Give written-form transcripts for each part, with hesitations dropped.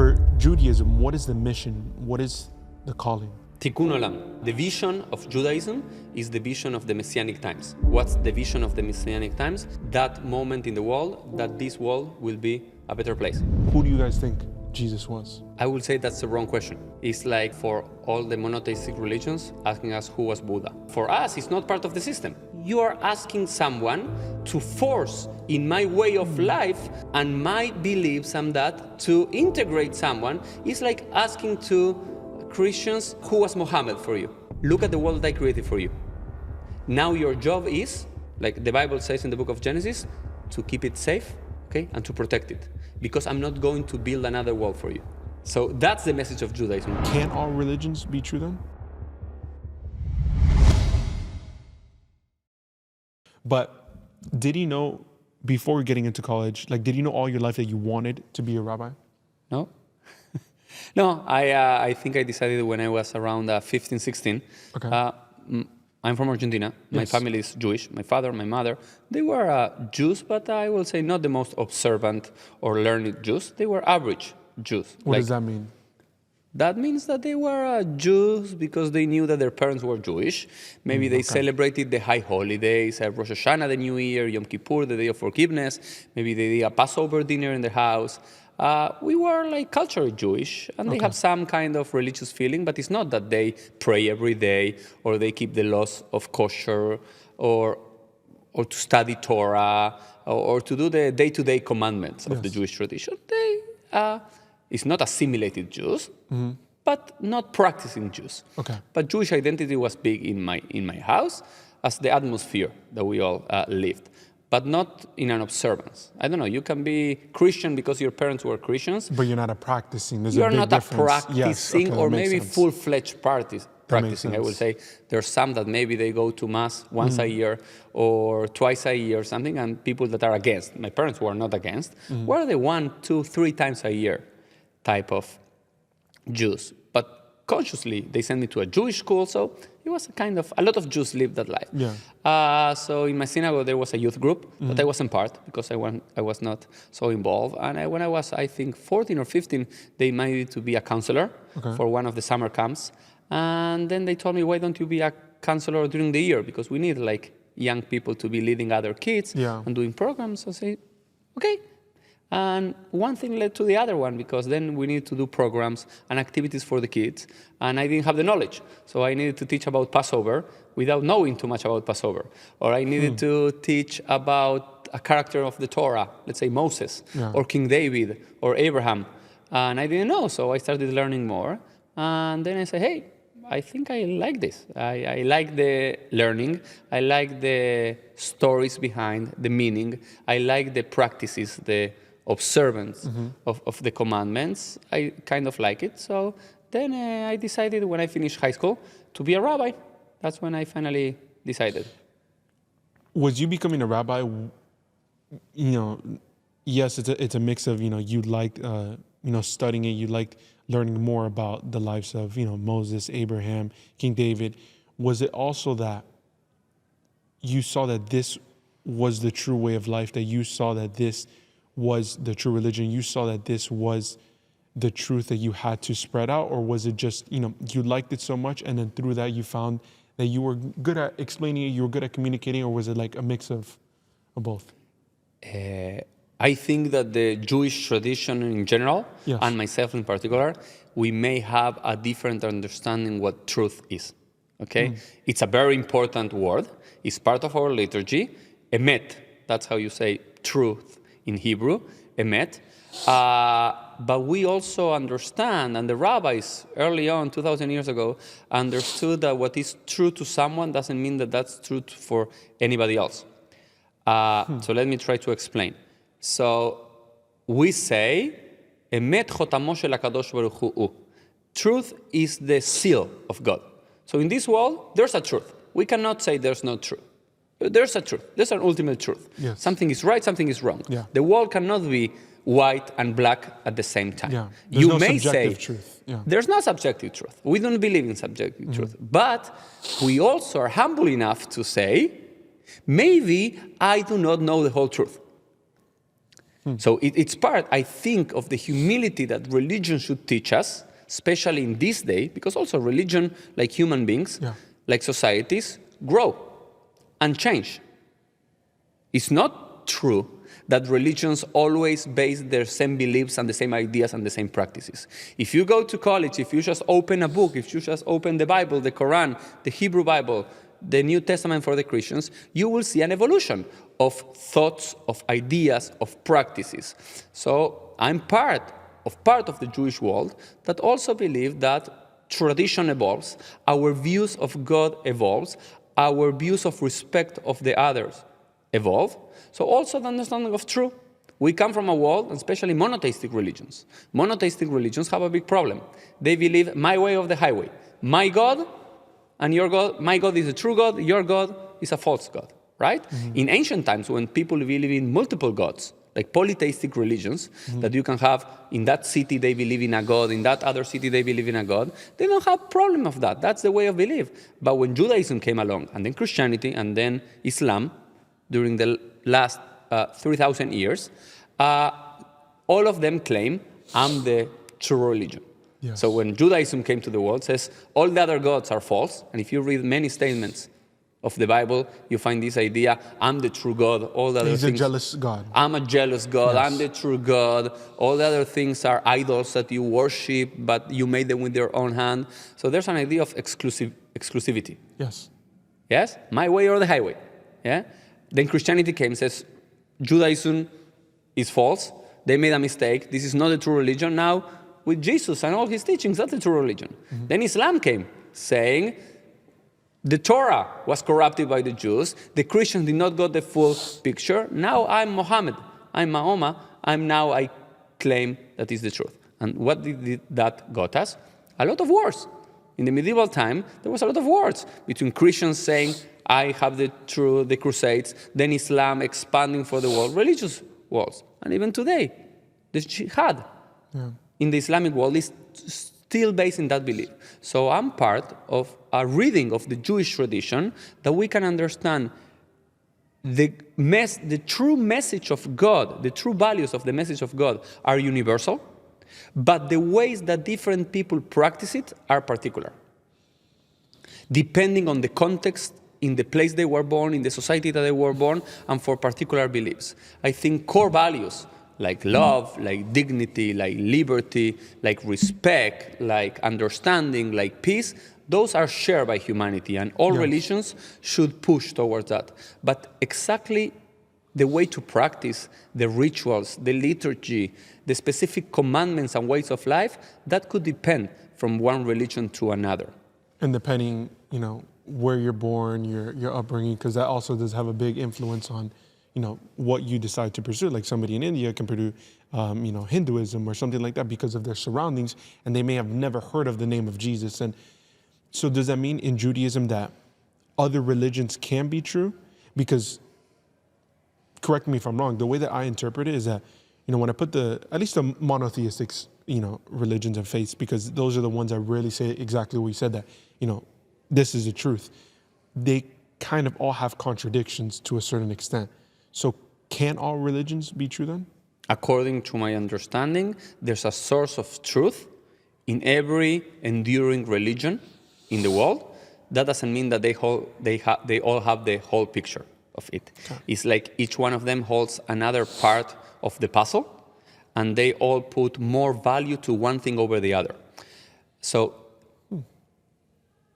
For Judaism, what is the mission? What is the calling? Tikkun Olam. The vision of Judaism is the vision of the Messianic times. What's the vision of the Messianic times? That moment in the world, that this world will be a better place. Who do you guys think Jesus was? I would say that's the wrong question. It's like for all the monotheistic religions asking us who was Buddha. For us, it's not part of the system. You are asking someone to force in my way of life and my beliefs and that to integrate someone. It's like asking to Christians, who was Muhammad for you? Look at the world that I created for you. Now your job is, like the Bible says in the book of Genesis, to keep it safe, okay, and to protect it. Because I'm not going to build another world for you. So that's the message of Judaism. Can all religions be true then? But did you know, before getting into college, like did you know all your life that you wanted to be a rabbi? No. No, I think I decided when I was around 15, 16. Okay. I'm from Argentina. My family is Jewish. My father, my mother, they were Jews, but I will say not the most observant or learned Jews. They were average Jews. What does that mean? That means that they were Jews because they knew that their parents were Jewish. Maybe they celebrated the high holidays, Rosh Hashanah, the New Year, Yom Kippur, the Day of Forgiveness. Maybe they did a Passover dinner in their house. We were like culturally Jewish, and they have some kind of religious feeling, but it's not that they pray every day or they keep the laws of kosher or to study Torah or to do the day-to-day commandments of the Jewish tradition. They it's not assimilated Jews, but not practicing Jews. Okay. But Jewish identity was big in my house as the atmosphere that we all lived. But not in an observance. I don't know, you can be Christian because your parents were Christians. But you're not a practicing. There's you're a big not difference. a practicing or maybe full-fledged practicing. I would say there's some that maybe they go to Mass once a year or twice a year or something, and people that are against. My parents were not against. Were the 1, 2, 3 times a year type of Jews. But consciously, they sent me to a Jewish school, so it was a lot of Jews lived that life. Yeah. So in my synagogue, there was a youth group, but I wasn't part because I was not so involved. And when I was, I think, 14 or 15, they invited me to be a counselor for one of the summer camps. And then they told me, why don't you be a counselor during the year? Because we need like young people to be leading other kids and doing programs. So I say, okay. And one thing led to the other one, because then we needed to do programs and activities for the kids, and I didn't have the knowledge. So I needed to teach about Passover without knowing too much about Passover. Or I needed to teach about a character of the Torah, let's say Moses, or King David, or Abraham. And I didn't know, so I started learning more. And then I said, hey, I think I like this. I like the learning. I like the stories behind the meaning. I like the practices, the observance of the commandments. I kind of like it. So then I decided when I finished high school to be a rabbi. That's when I finally decided. Was you becoming a rabbi, yes, it's a mix of, you liked, studying it, you liked learning more about the lives of, Moses, Abraham, King David. Was it also that you saw that this was the true way of life, that you saw that this was the true religion, you saw that this was the truth that you had to spread out? Or was it just, you liked it so much and then through that you found that you were good at explaining it, you were good at communicating, or was it like a mix of both? I think that the Jewish tradition in general, and myself in particular, we may have a different understanding what truth is, okay? It's a very important word. It's part of our liturgy. Emet, that's how you say truth in Hebrew, emet. But we also understand, and the rabbis early on, 2,000 years ago, understood that what is true to someone doesn't mean that that's true for anybody else. So let me try to explain. So we say, emet chotamo shel hakadosh baruch hu. Truth is the seal of God. So in this world, there's a truth. We cannot say there's no truth. There's a truth. There's an ultimate truth. Yes. Something is right, something is wrong. Yeah. The world cannot be white and black at the same time. Yeah. You no may subjective say truth. Yeah. There's no subjective truth. We don't believe in subjective truth. But we also are humble enough to say, maybe I do not know the whole truth. So it's part, I think, of the humility that religion should teach us, especially in this day, because also religion, like human beings, like societies, grow and change. It's not true that religions always base their same beliefs and the same ideas and the same practices. If you go to college, if you just open a book, if you just open the Bible, the Quran, the Hebrew Bible, the New Testament for the Christians, you will see an evolution of thoughts, of ideas, of practices. So I'm part of the Jewish world that also believe that tradition evolves, our views of God evolves, our views of respect of the others evolve. So also the understanding of truth. We come from a world, and especially monotheistic religions. Monotheistic religions have a big problem. They believe my way of the highway. My God and your God, my God is a true God, your God is a false God, right? Mm-hmm. In ancient times, when people believe in multiple gods, like polytheistic religions, that you can have in that city they believe in a God, in that other city they believe in a God, they don't have problem of that. That's the way of belief. But when Judaism came along, and then Christianity, and then Islam, during the last 3,000 years, all of them claim, I'm the true religion. Yes. So when Judaism came to the world, it says all the other gods are false. And if you read many statements of the Bible, you find this idea, I'm the true God, all the other things. He's a jealous God. I'm a jealous God, yes. I'm the true God. All the other things are idols that you worship, but you made them with your own hand. So there's an idea of exclusivity. Yes. Yes? My way or the highway. Yeah? Then Christianity came and says, Judaism is false. They made a mistake. This is not the true religion. Now, with Jesus and all his teachings, that's the true religion. Mm-hmm. Then Islam came, saying the Torah was corrupted by the Jews. The Christians did not get the full picture. Now I'm Muhammad. I'm Mahoma. I claim that is the truth. And what did that got us? A lot of wars. In the medieval time, there was a lot of wars between Christians saying, I have the Crusades, then Islam expanding for the world, religious wars. And even today, the jihad in the Islamic world is still based in that belief. So I'm part of a reading of the Jewish tradition that we can understand the true message of God, the true values of the message of God are universal, but the ways that different people practice it are particular, depending on the context, in the place they were born, in the society that they were born, and for particular beliefs. I think core values like love, like dignity, like liberty, like respect, like understanding, like peace, those are shared by humanity, and all religions should push towards that. But exactly the way to practice, the rituals, the liturgy, the specific commandments and ways of life, that could depend from one religion to another. And depending, where you're born, your upbringing, because that also does have a big influence on, what you decide to pursue. Like somebody in India can pursue, Hinduism or something like that because of their surroundings, and they may have never heard of the name of Jesus. And so does that mean in Judaism that other religions can be true? Because, correct me if I'm wrong, the way that I interpret it is that, when I put at least the monotheistic, religions and faiths, because those are the ones that really say exactly what you said, that, this is the truth. They kind of all have contradictions to a certain extent. So can all religions be true then? According to my understanding, there's a source of truth in every enduring religion in the world. That doesn't mean that they all have the whole picture of it. Okay. It's like each one of them holds another part of the puzzle, and they all put more value to one thing over the other. So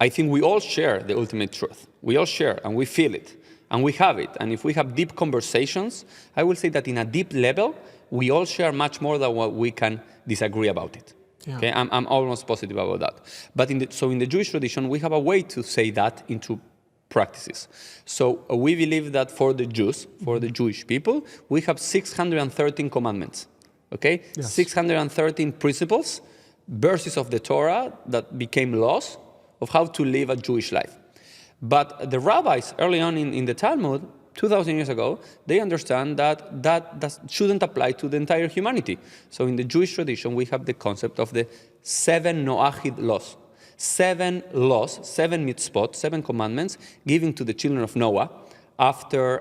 I think we all share the ultimate truth. We all share, and we feel it, and we have it. And if we have deep conversations, I will say that in a deep level, we all share much more than what we can disagree about it. Yeah. Okay, I'm almost positive about that. But in the Jewish tradition, we have a way to say that into practices. So we believe that for the Jews, for the Jewish people, we have 613 commandments. Okay, yes. 613 principles, verses of the Torah that became laws of how to live a Jewish life. But the rabbis early on in the Talmud, 2,000 years ago, they understand that shouldn't apply to the entire humanity. So in the Jewish tradition, we have the concept of the 7 Noahid laws. 7 laws, 7 mitzvot, 7 commandments given to the children of Noah after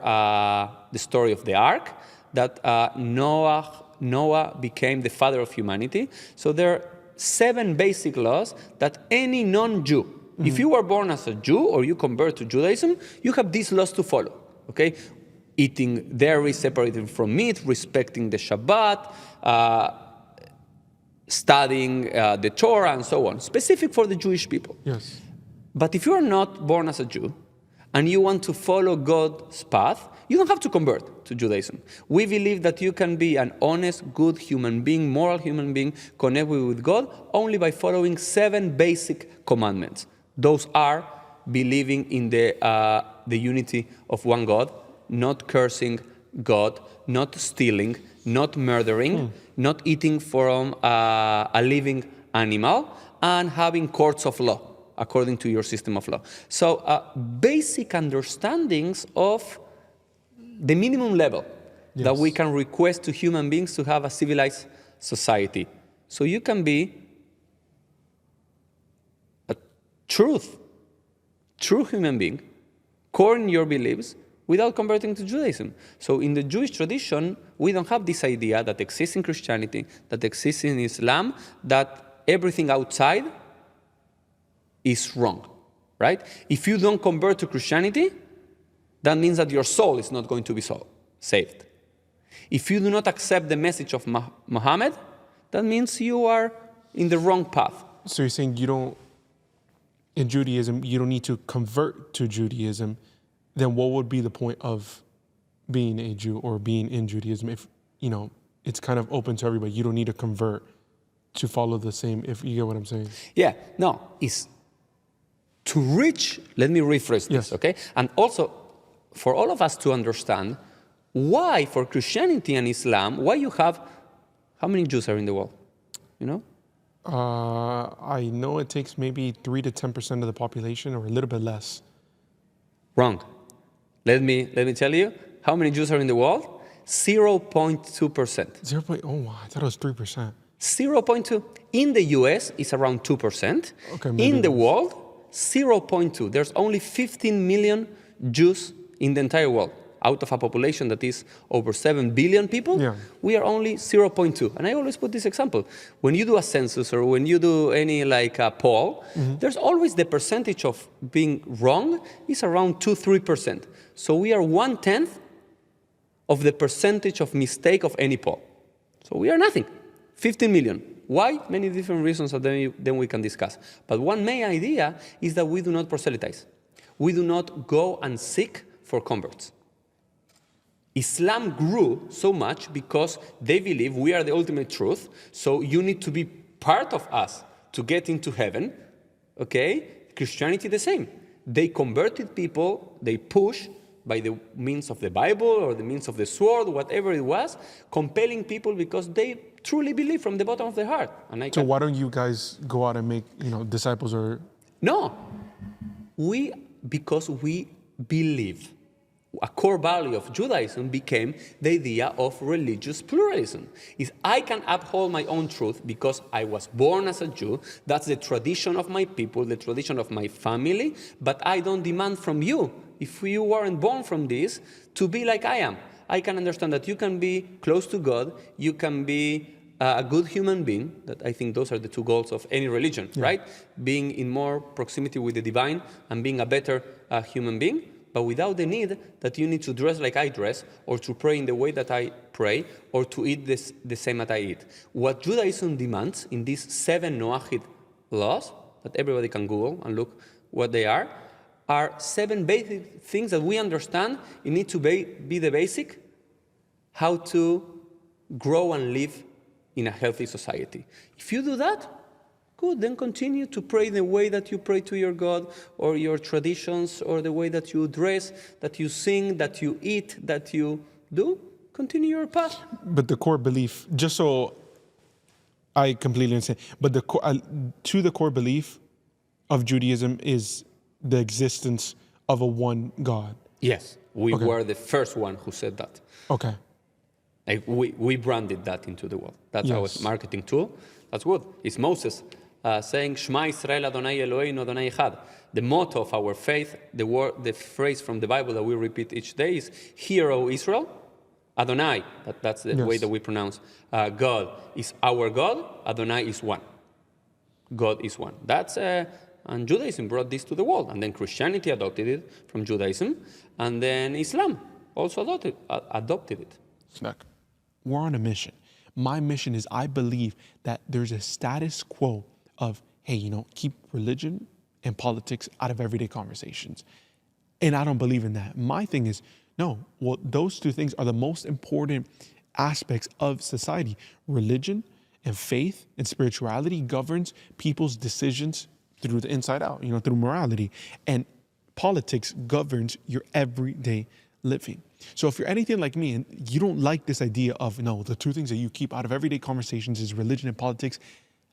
the story of the ark, that Noah became the father of humanity. So there are 7 basic laws that any non-Jew, if you were born as a Jew or you convert to Judaism, you have these laws to follow, okay? Eating dairy separated from meat, respecting the Shabbat, studying the Torah, and so on, specific for the Jewish people. Yes. But if you are not born as a Jew and you want to follow God's path, you don't have to convert to Judaism. We believe that you can be an honest, good human being, moral human being, connected with God only by following 7 basic commandments. Those are believing in the unity of one God, not cursing God, not stealing, not murdering, not eating from a living animal, and having courts of law according to your system of law. So basic understandings of the minimum level that we can request to human beings to have a civilized society. So you can be a true human being, core in your beliefs, without converting to Judaism. So in the Jewish tradition, we don't have this idea that exists in Christianity, that exists in Islam, that everything outside is wrong, right? If you don't convert to Christianity, that means that your soul is not going to be saved. If you do not accept the message of Muhammad, that means you are in the wrong path. So you're saying in Judaism, you don't need to convert to Judaism. Then what would be the point of being a Jew or being in Judaism if, it's kind of open to everybody? You don't need to convert to follow the same, if you get what I'm saying. Yeah, no, it's to reach, let me rephrase this, okay? And also, for all of us to understand why for Christianity and Islam, why you have, how many Jews are in the world, I know it takes maybe 3 to 10% of the population or a little bit less. Wrong. Let me tell you, how many Jews are in the world? 0.2%. Oh, wow, I thought it was 3%. 0.2. In the US, it's around 2%. Okay, in the world, 0.2. There's only 15 million Jews in the entire world. Out of a population that is over 7 billion people, we are only 0.2. And I always put this example. When you do a census or when you do any poll, there's always the percentage of being wrong is around 2-3%. So we are 1/10 of the percentage of mistake of any poll. So we are nothing. 15 million. Why? Many different reasons that then we can discuss. But one main idea is that we do not proselytize. We do not go and seek for converts. Islam grew so much because they believe we are the ultimate truth, so you need to be part of us to get into heaven, okay? Christianity the same. They converted people, they push by the means of the Bible or the means of the sword, whatever it was, compelling people because they truly believe from the bottom of their heart. So why don't you guys go out and make, disciples or... No, because we believe. A core value of Judaism became the idea of religious pluralism. Is I can uphold my own truth because I was born as a Jew. That's the tradition of my people, the tradition of my family. But I don't demand from you, if you weren't born from this, to be like I am. I can understand that you can be close to God, you can be a good human being. That I think those are the 2 goals of any religion, right? Being in more proximity with the divine and being a better human being. But without the need that you need to dress like I dress, or to pray in the way that I pray, or to eat the same that I eat. What Judaism demands in these 7 Noahide laws, that everybody can Google and look what they are 7 basic things that we understand it need to be the basic, how to grow and live in a healthy society. If you do that, good, then continue to pray the way that you pray to your God, or your traditions, or the way that you dress, that you sing, that you eat, that you do. Continue your path. But the core belief, just so I completely understand, but the core belief of Judaism is the existence of a one God. Yes, we were the first one who said that. Okay. We branded that into the world. That's our marketing tool. That's good. It's Moses saying, Shema Yisrael Adonai Eloheinu Adonai Echad. The motto of our faith, the phrase from the Bible that we repeat each day is, Hear, O Israel, Adonai, that's the way that we pronounce God, is our God. Adonai is one. God is one. That's and Judaism brought this to the world, and then Christianity adopted it from Judaism, and then Islam also adopted it. Look, we're on a mission. My mission is I believe that there's a status quo of, hey, keep religion and politics out of everyday conversations. And I don't believe in that. My thing is, no, well, those two things are the most important aspects of society. Religion and faith and spirituality governs people's decisions through the inside out, through morality. And politics governs your everyday living. So if you're anything like me and you don't like this idea of, no, the two things that you keep out of everyday conversations is religion and politics,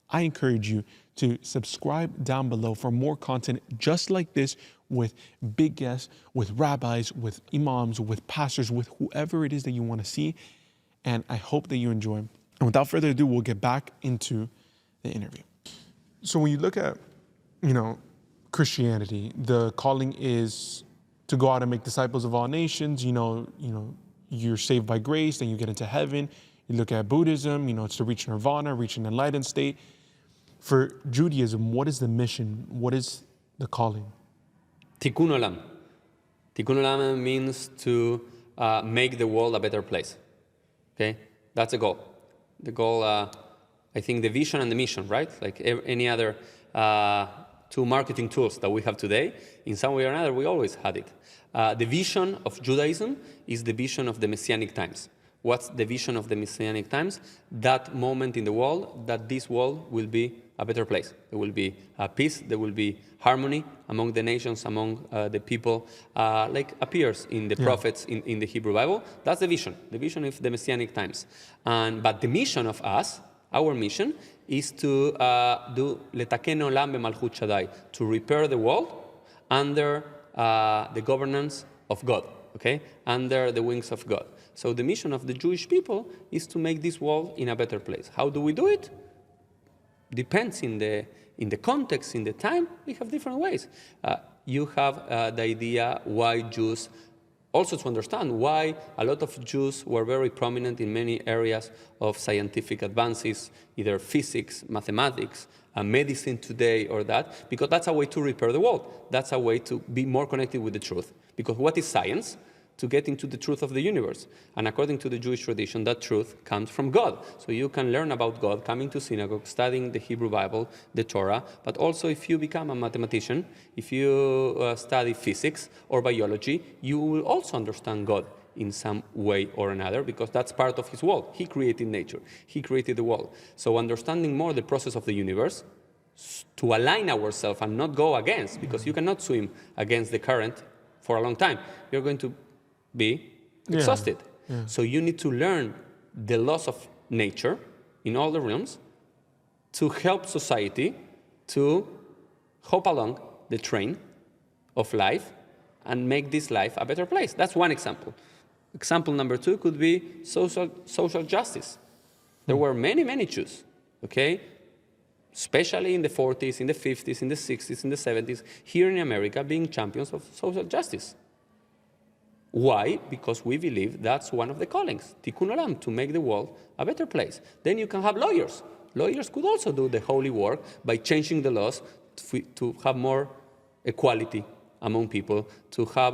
I encourage you to subscribe down below for more content just like this, with big guests, with rabbis, with imams, with pastors, with whoever it is that you want to see. And I hope that you enjoy. And without further ado, we'll get back into the interview. So when you look at, Christianity, the calling is to go out and make disciples of all nations. You're saved by grace, then you get into heaven. You look at Buddhism, it's to reach nirvana, reach an enlightened state. For Judaism, what is the mission? What is the calling? Tikkun olam. Tikkun olam means to make the world a better place. Okay, that's the goal. The goal, I think, the vision and the mission, right? Like any other two marketing tools that we have today, in some way or another, we always had it. The vision of Judaism is the vision of the Messianic times. What's the vision of the Messianic times? That moment in the world, that this world will be a better place. There will be peace, there will be harmony among the nations, among the people, like appears in the prophets in the Hebrew Bible. That's the vision of the Messianic times. But the mission of us, our mission, is to do letakeno olam b'malchut Shaddai, to repair the world under the governance of God, okay? Under the wings of God. So the mission of the Jewish people is to make this world in a better place. How do we do it? Depends in the context, in the time. We have different ways. You have the idea why Jews, also to understand why a lot of Jews were very prominent in many areas of scientific advances, either physics, mathematics, medicine today or that, because that's a way to repair the world. That's a way to be more connected with the truth. Because what is science? To get into the truth of the universe. And according to the Jewish tradition, that truth comes from God. So you can learn about God coming to synagogue, studying the Hebrew Bible, the Torah, but also if you become a mathematician, if you study physics or biology, you will also understand God in some way or another, because that's part of his world. He created nature. He created the world. So understanding more the process of the universe, to align ourselves and not go against, because you cannot swim against the current for a long time. You're going to be exhausted. Yeah. So you need to learn the laws of nature in all the realms to help society to hop along the train of life and make this life a better place. That's one example. Example number two could be social justice. There were many Jews, okay? Especially in the 40s, in the 50s, in the 60s, in the 70s, here in America, being champions of social justice. Why? Because we believe that's one of the callings, tikkun olam, to make the world a better place. Then you can have lawyers. Lawyers could also do the holy work by changing the laws to have more equality among people, to have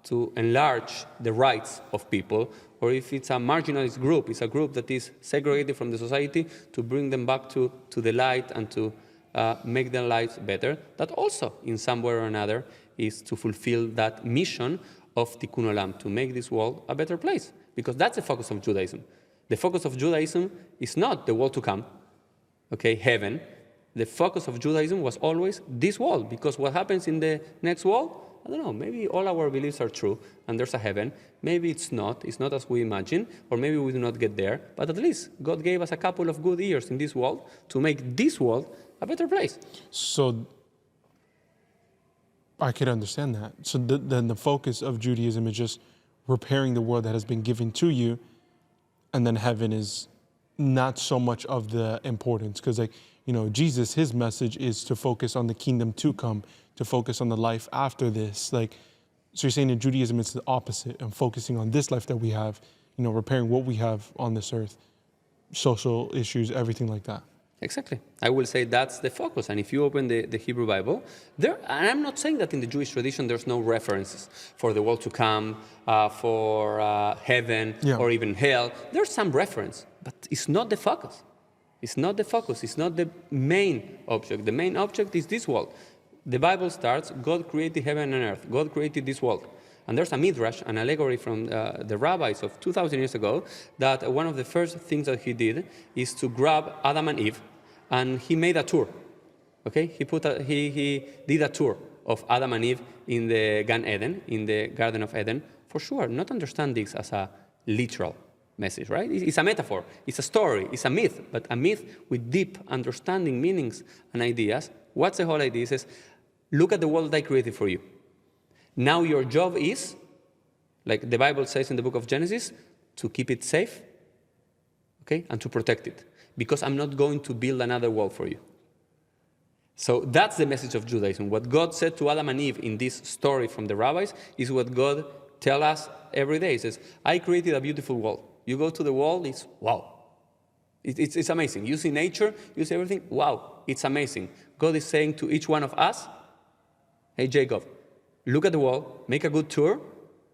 to enlarge the rights of people, or if it's a marginalized group, it's a group that is segregated from the society, to bring them back to the light and to make their lives better. That also, in some way or another, is to fulfill that mission of tikkun olam, to make this world a better place. Because that's the focus of Judaism. The focus of Judaism is not the world to come, okay, heaven. The focus of Judaism was always this world, because what happens in the next world, I don't know, maybe all our beliefs are true and there's a heaven. Maybe it's not as we imagine, or maybe we do not get there, but at least God gave us a couple of good years in this world to make this world a better place. So I could understand that. So then the focus of Judaism is just repairing the world that has been given to you, and then heaven is not so much of the importance, because Jesus, his message is to focus on the kingdom to come, to focus on the life after this. So you're saying in Judaism it's the opposite, and focusing on this life that we have, repairing what we have on this earth, social issues, everything like that. Exactly. I will say that's the focus. And if you open the Hebrew Bible, and I'm not saying that in the Jewish tradition there's no references for the world to come, for heaven, or even hell. There's some reference, but it's not the focus. It's not the focus. It's not the main object. The main object is this world. The Bible starts, God created heaven and earth. God created this world. And there's a midrash, an allegory from the rabbis of 2,000 years ago, that one of the first things that he did is to grab Adam and Eve, and he made a tour. Okay, he did a tour of Adam and Eve in the Gan Eden, in the Garden of Eden. For sure, not understand this as a literal message, right? It's a metaphor, it's a story, it's a myth, but a myth with deep understanding, meanings, and ideas. What's the whole idea? It says, look at the world that I created for you. Now your job is, like the Bible says in the book of Genesis, to keep it safe, okay, and to protect it, because I'm not going to build another world for you. So that's the message of Judaism. What God said to Adam and Eve in this story from the rabbis is what God tells us every day. He says, I created a beautiful world. You go to the world, it's wow. It's amazing. You see nature, you see everything, wow, it's amazing. God is saying to each one of us, hey, Jacob, look at the world, make a good tour,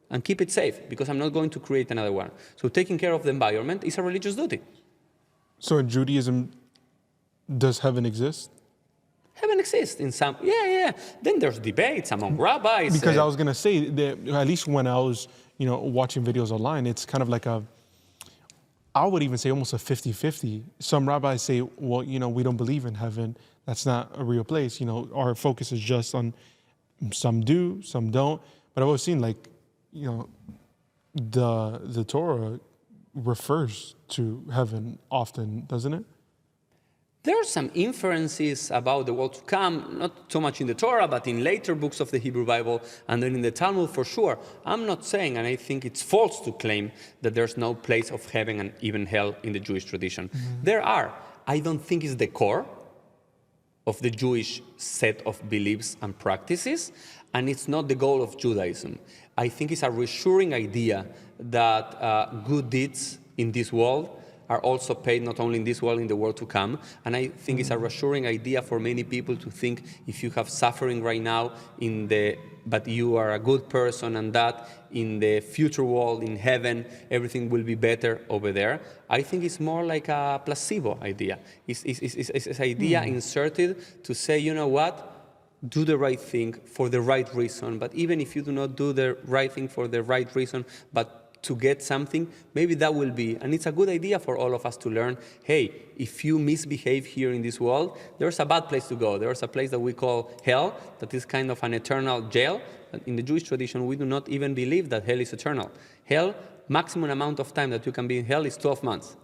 and keep it safe, because I'm not going to create another one. So taking care of the environment is a religious duty. So in Judaism, does heaven exist? Heaven exists in some, yeah. Then there's debates among rabbis. Because I was going to say that at least when I was, watching videos online, it's kind of like I would even say almost a 50-50. Some rabbis say, well, we don't believe in heaven. That's not a real place. Our focus is just on, some do, some don't. But I've always seen the Torah refers to heaven often, doesn't it? There are some inferences about the world to come, not so much in the Torah, but in later books of the Hebrew Bible, and then in the Talmud for sure. I'm not saying, and I think it's false to claim, that there's no place of heaven and even hell in the Jewish tradition. Mm-hmm. There are. I don't think it's the core of the Jewish set of beliefs and practices, and it's not the goal of Judaism. I think it's a reassuring idea that good deeds in this world are also paid not only in this world, in the world to come. And I think it's a reassuring idea for many people to think if you have suffering right now but you are a good person, and that in the future world, in heaven, everything will be better over there. I think it's more like a placebo idea. It's an idea inserted to say, you know what? Do the right thing for the right reason. But even if you do not do the right thing for the right reason, but to get something, maybe that will be, and it's a good idea for all of us to learn, hey, if you misbehave here in this world, there's a bad place to go. There's a place that we call hell, that is kind of an eternal jail. In the Jewish tradition, we do not even believe that hell is eternal. Hell, maximum amount of time that you can be in hell is 12 months.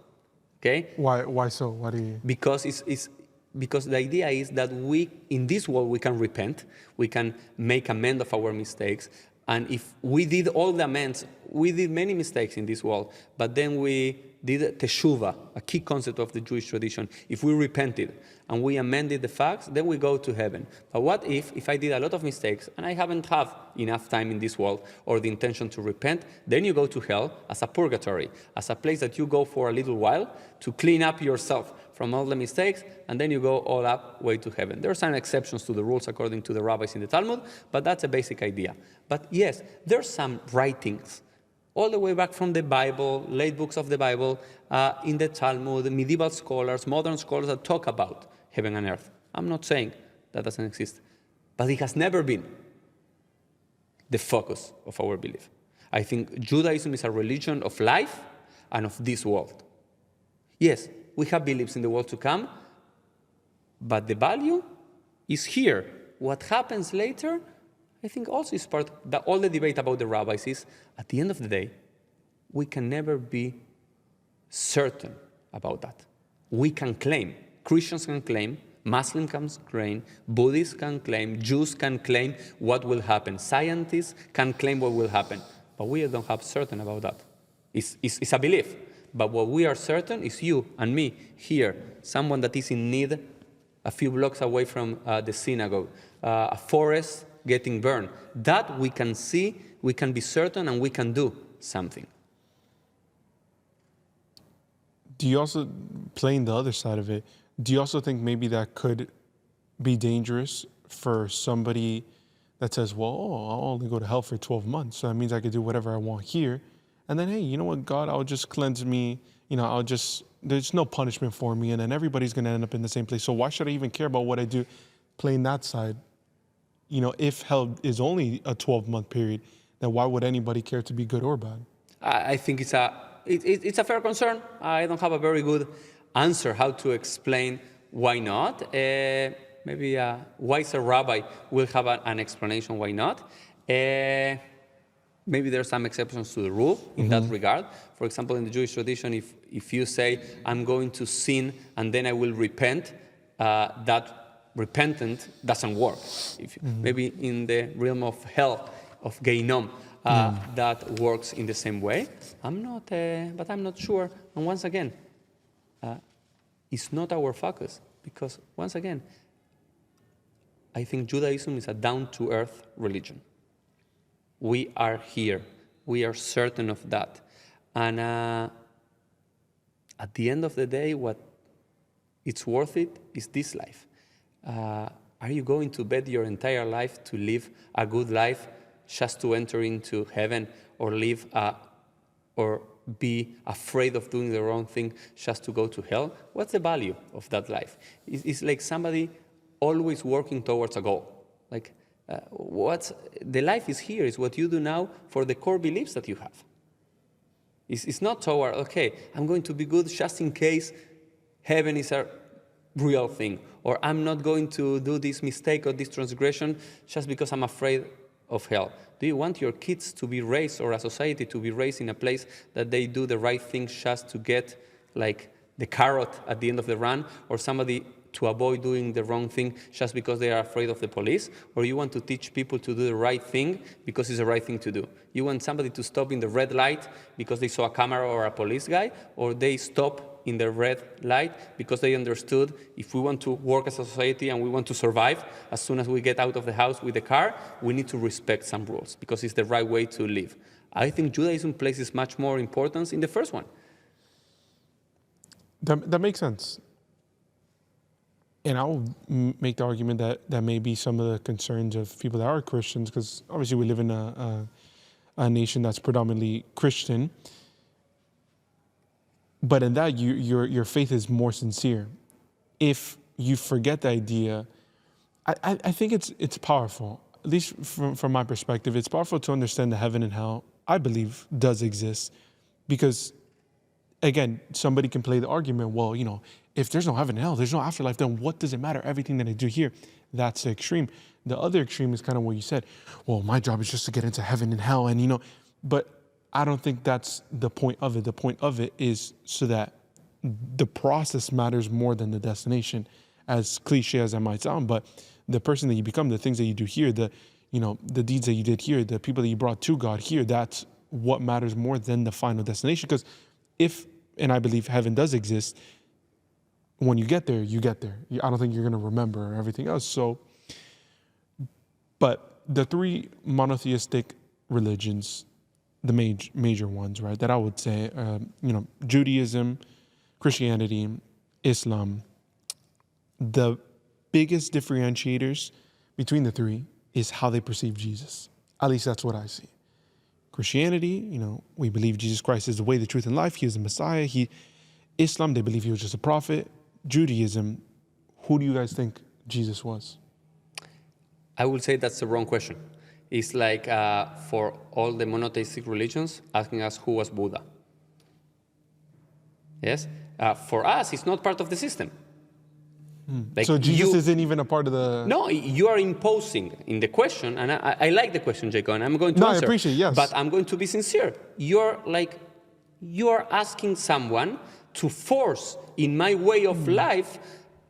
Okay? Why so? Why do you? Because the idea is that in this world, we can repent, we can make amends of our mistakes. And if we did all the amends, we did many mistakes in this world, but then we did teshuvah, a key concept of the Jewish tradition. If we repented and we amended the facts, then we go to heaven. But what if I did a lot of mistakes and I haven't had enough time in this world or the intention to repent, then you go to hell as a purgatory, as a place that you go for a little while to clean up yourself from all the mistakes, and then you go all up way to heaven. There are some exceptions to the rules according to the rabbis in the Talmud, but that's a basic idea. But yes, there's some writings all the way back from the Bible, late books of the Bible, in the Talmud, medieval scholars, modern scholars that talk about heaven and earth. I'm not saying that doesn't exist, but it has never been the focus of our belief. I think Judaism is a religion of life and of this world. Yes, we have beliefs in the world to come, but the value is here. What happens later, I think also is part, all the debate about the rabbis is, at the end of the day, we can never be certain about that. We can claim, Christians can claim, Muslims can claim, Buddhists can claim, Jews can claim what will happen. Scientists can claim what will happen, but we don't have certain about that. It's a belief. But what we are certain is you and me here, someone that is in need a few blocks away from the synagogue, a forest getting burned. That we can see we can be certain and we can do something. Do you also, playing the other side of it, do you also think maybe that could be dangerous for somebody that says, well, I'll only go to hell for 12 months, so that means I could do whatever I want here. And then, hey, you know what, God, I'll just cleanse me. There's no punishment for me, and then everybody's going to end up in the same place. So why should I even care about what I do? Playing that side, if hell is only a 12-month period, then why would anybody care to be good or bad? I think it's a fair concern. I don't have a very good answer how to explain why not. Maybe a wiser rabbi will have an explanation why not. Maybe there are some exceptions to the rule in that regard. For example, in the Jewish tradition, if you say, I'm going to sin and then I will repent, that repentant doesn't work. Maybe in the realm of hell, of Giron, that works in the same way. But I'm not sure. And once again, it's not our focus, because once again, I think Judaism is a down-to-earth religion. We are here. We are certain of that. And at the end of the day, what it's worth it is this life. Are you going to bet your entire life to live a good life just to enter into heaven, or live or be afraid of doing the wrong thing just to go to hell? What's the value of that life? It's like somebody always working towards a goal. Like, the life is here, is what you do now for the core beliefs that you have. It's not toward, okay, I'm going to be good just in case heaven is a real thing, or I'm not going to do this mistake or this transgression just because I'm afraid of hell. Do you want your kids to be raised, or a society to be raised in a place that they do the right thing just to get like the carrot at the end of the run, or somebody to avoid doing the wrong thing just because they are afraid of the police? Or you want to teach people to do the right thing because it's the right thing to do? You want somebody to stop in the red light because they saw a camera or a police guy, or they stop in the red light because they understood if we want to work as a society and we want to survive, as soon as we get out of the house with the car, we need to respect some rules because it's the right way to live. I think Judaism places much more importance in the first one. That makes sense. And I'll make the argument that may be some of the concerns of people that are Christians, because obviously we live in a nation that's predominantly Christian. But in that, your faith is more sincere. If you forget the idea, I think it's powerful, at least from my perspective. It's powerful to understand that heaven and hell, I believe, does exist. Because, again, somebody can play the argument, well, if there's no heaven and hell, there's no afterlife, then what does it matter? Everything that I do here, that's the extreme. The other extreme is kind of what you said. Well, my job is just to get into heaven and hell. And, but I don't think that's the point of it. The point of it is so that the process matters more than the destination, as cliche as that might sound. But the person that you become, the things that you do here, the deeds that you did here, the people that you brought to God here, that's what matters more than the final destination. Because and I believe heaven does exist, when you get there, you get there. I don't think you're going to remember everything else. But the three monotheistic religions, the major ones, right, that I would say, Judaism, Christianity, Islam, the biggest differentiators between the three is how they perceive Jesus. At least that's what I see. Christianity, we believe Jesus Christ is the way, the truth, and life. He is the Messiah. Islam, they believe he was just a prophet. Judaism, who do you guys think Jesus was? I would say that's the wrong question. It's like for all the monotheistic religions asking us who was Buddha. Yes? For us, it's not part of the system. Like so Jesus isn't even a part of the... No, you are imposing in the question, and I like the question, Jacob, and I'm going to answer. I appreciate it, yes. But I'm going to be sincere. You're asking someone to force in my way of life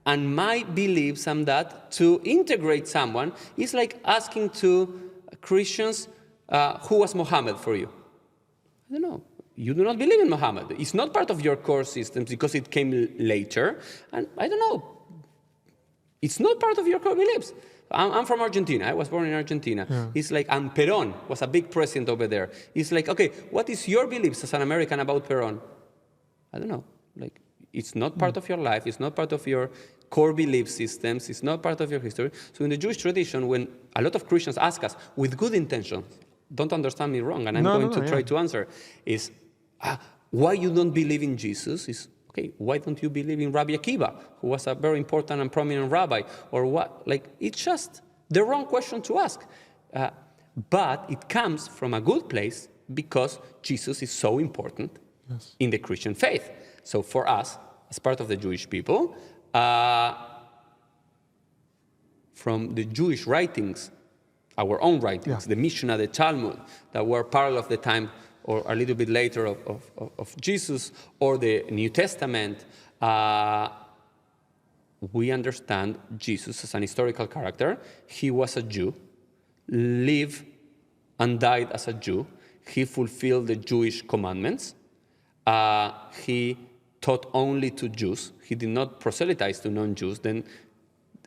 and my beliefs and that to integrate someone. Is like asking to Christians, who was Muhammad for you? I don't know. You do not believe in Muhammad. It's not part of your core systems because it came later. And I don't know. It's not part of your core beliefs. I'm from Argentina. I was born in Argentina. Yeah. It's like, and Perón was a big president over there. It's like, okay, what is your beliefs as an American about Perón? I don't know. Like, it's not part of your life. It's not part of your core belief systems. It's not part of your history. So in the Jewish tradition, when a lot of Christians ask us with good intentions, don't understand me wrong, and I'm going to try to answer, is why you don't believe in Jesus? Is okay, why don't you believe in Rabbi Akiva, who was a very important and prominent rabbi? Or what? Like, it's just the wrong question to ask. But it comes from a good place because Jesus is so important in the Christian faith. So for us, as part of the Jewish people, from the Jewish writings, our own writings, the Mishnah, the Talmud, that were part of the time or a little bit later of Jesus, or the New Testament, we understand Jesus as an historical character. He was a Jew, lived and died as a Jew. He fulfilled the Jewish commandments. He taught only to Jews. He did not proselytize to non-Jews. Then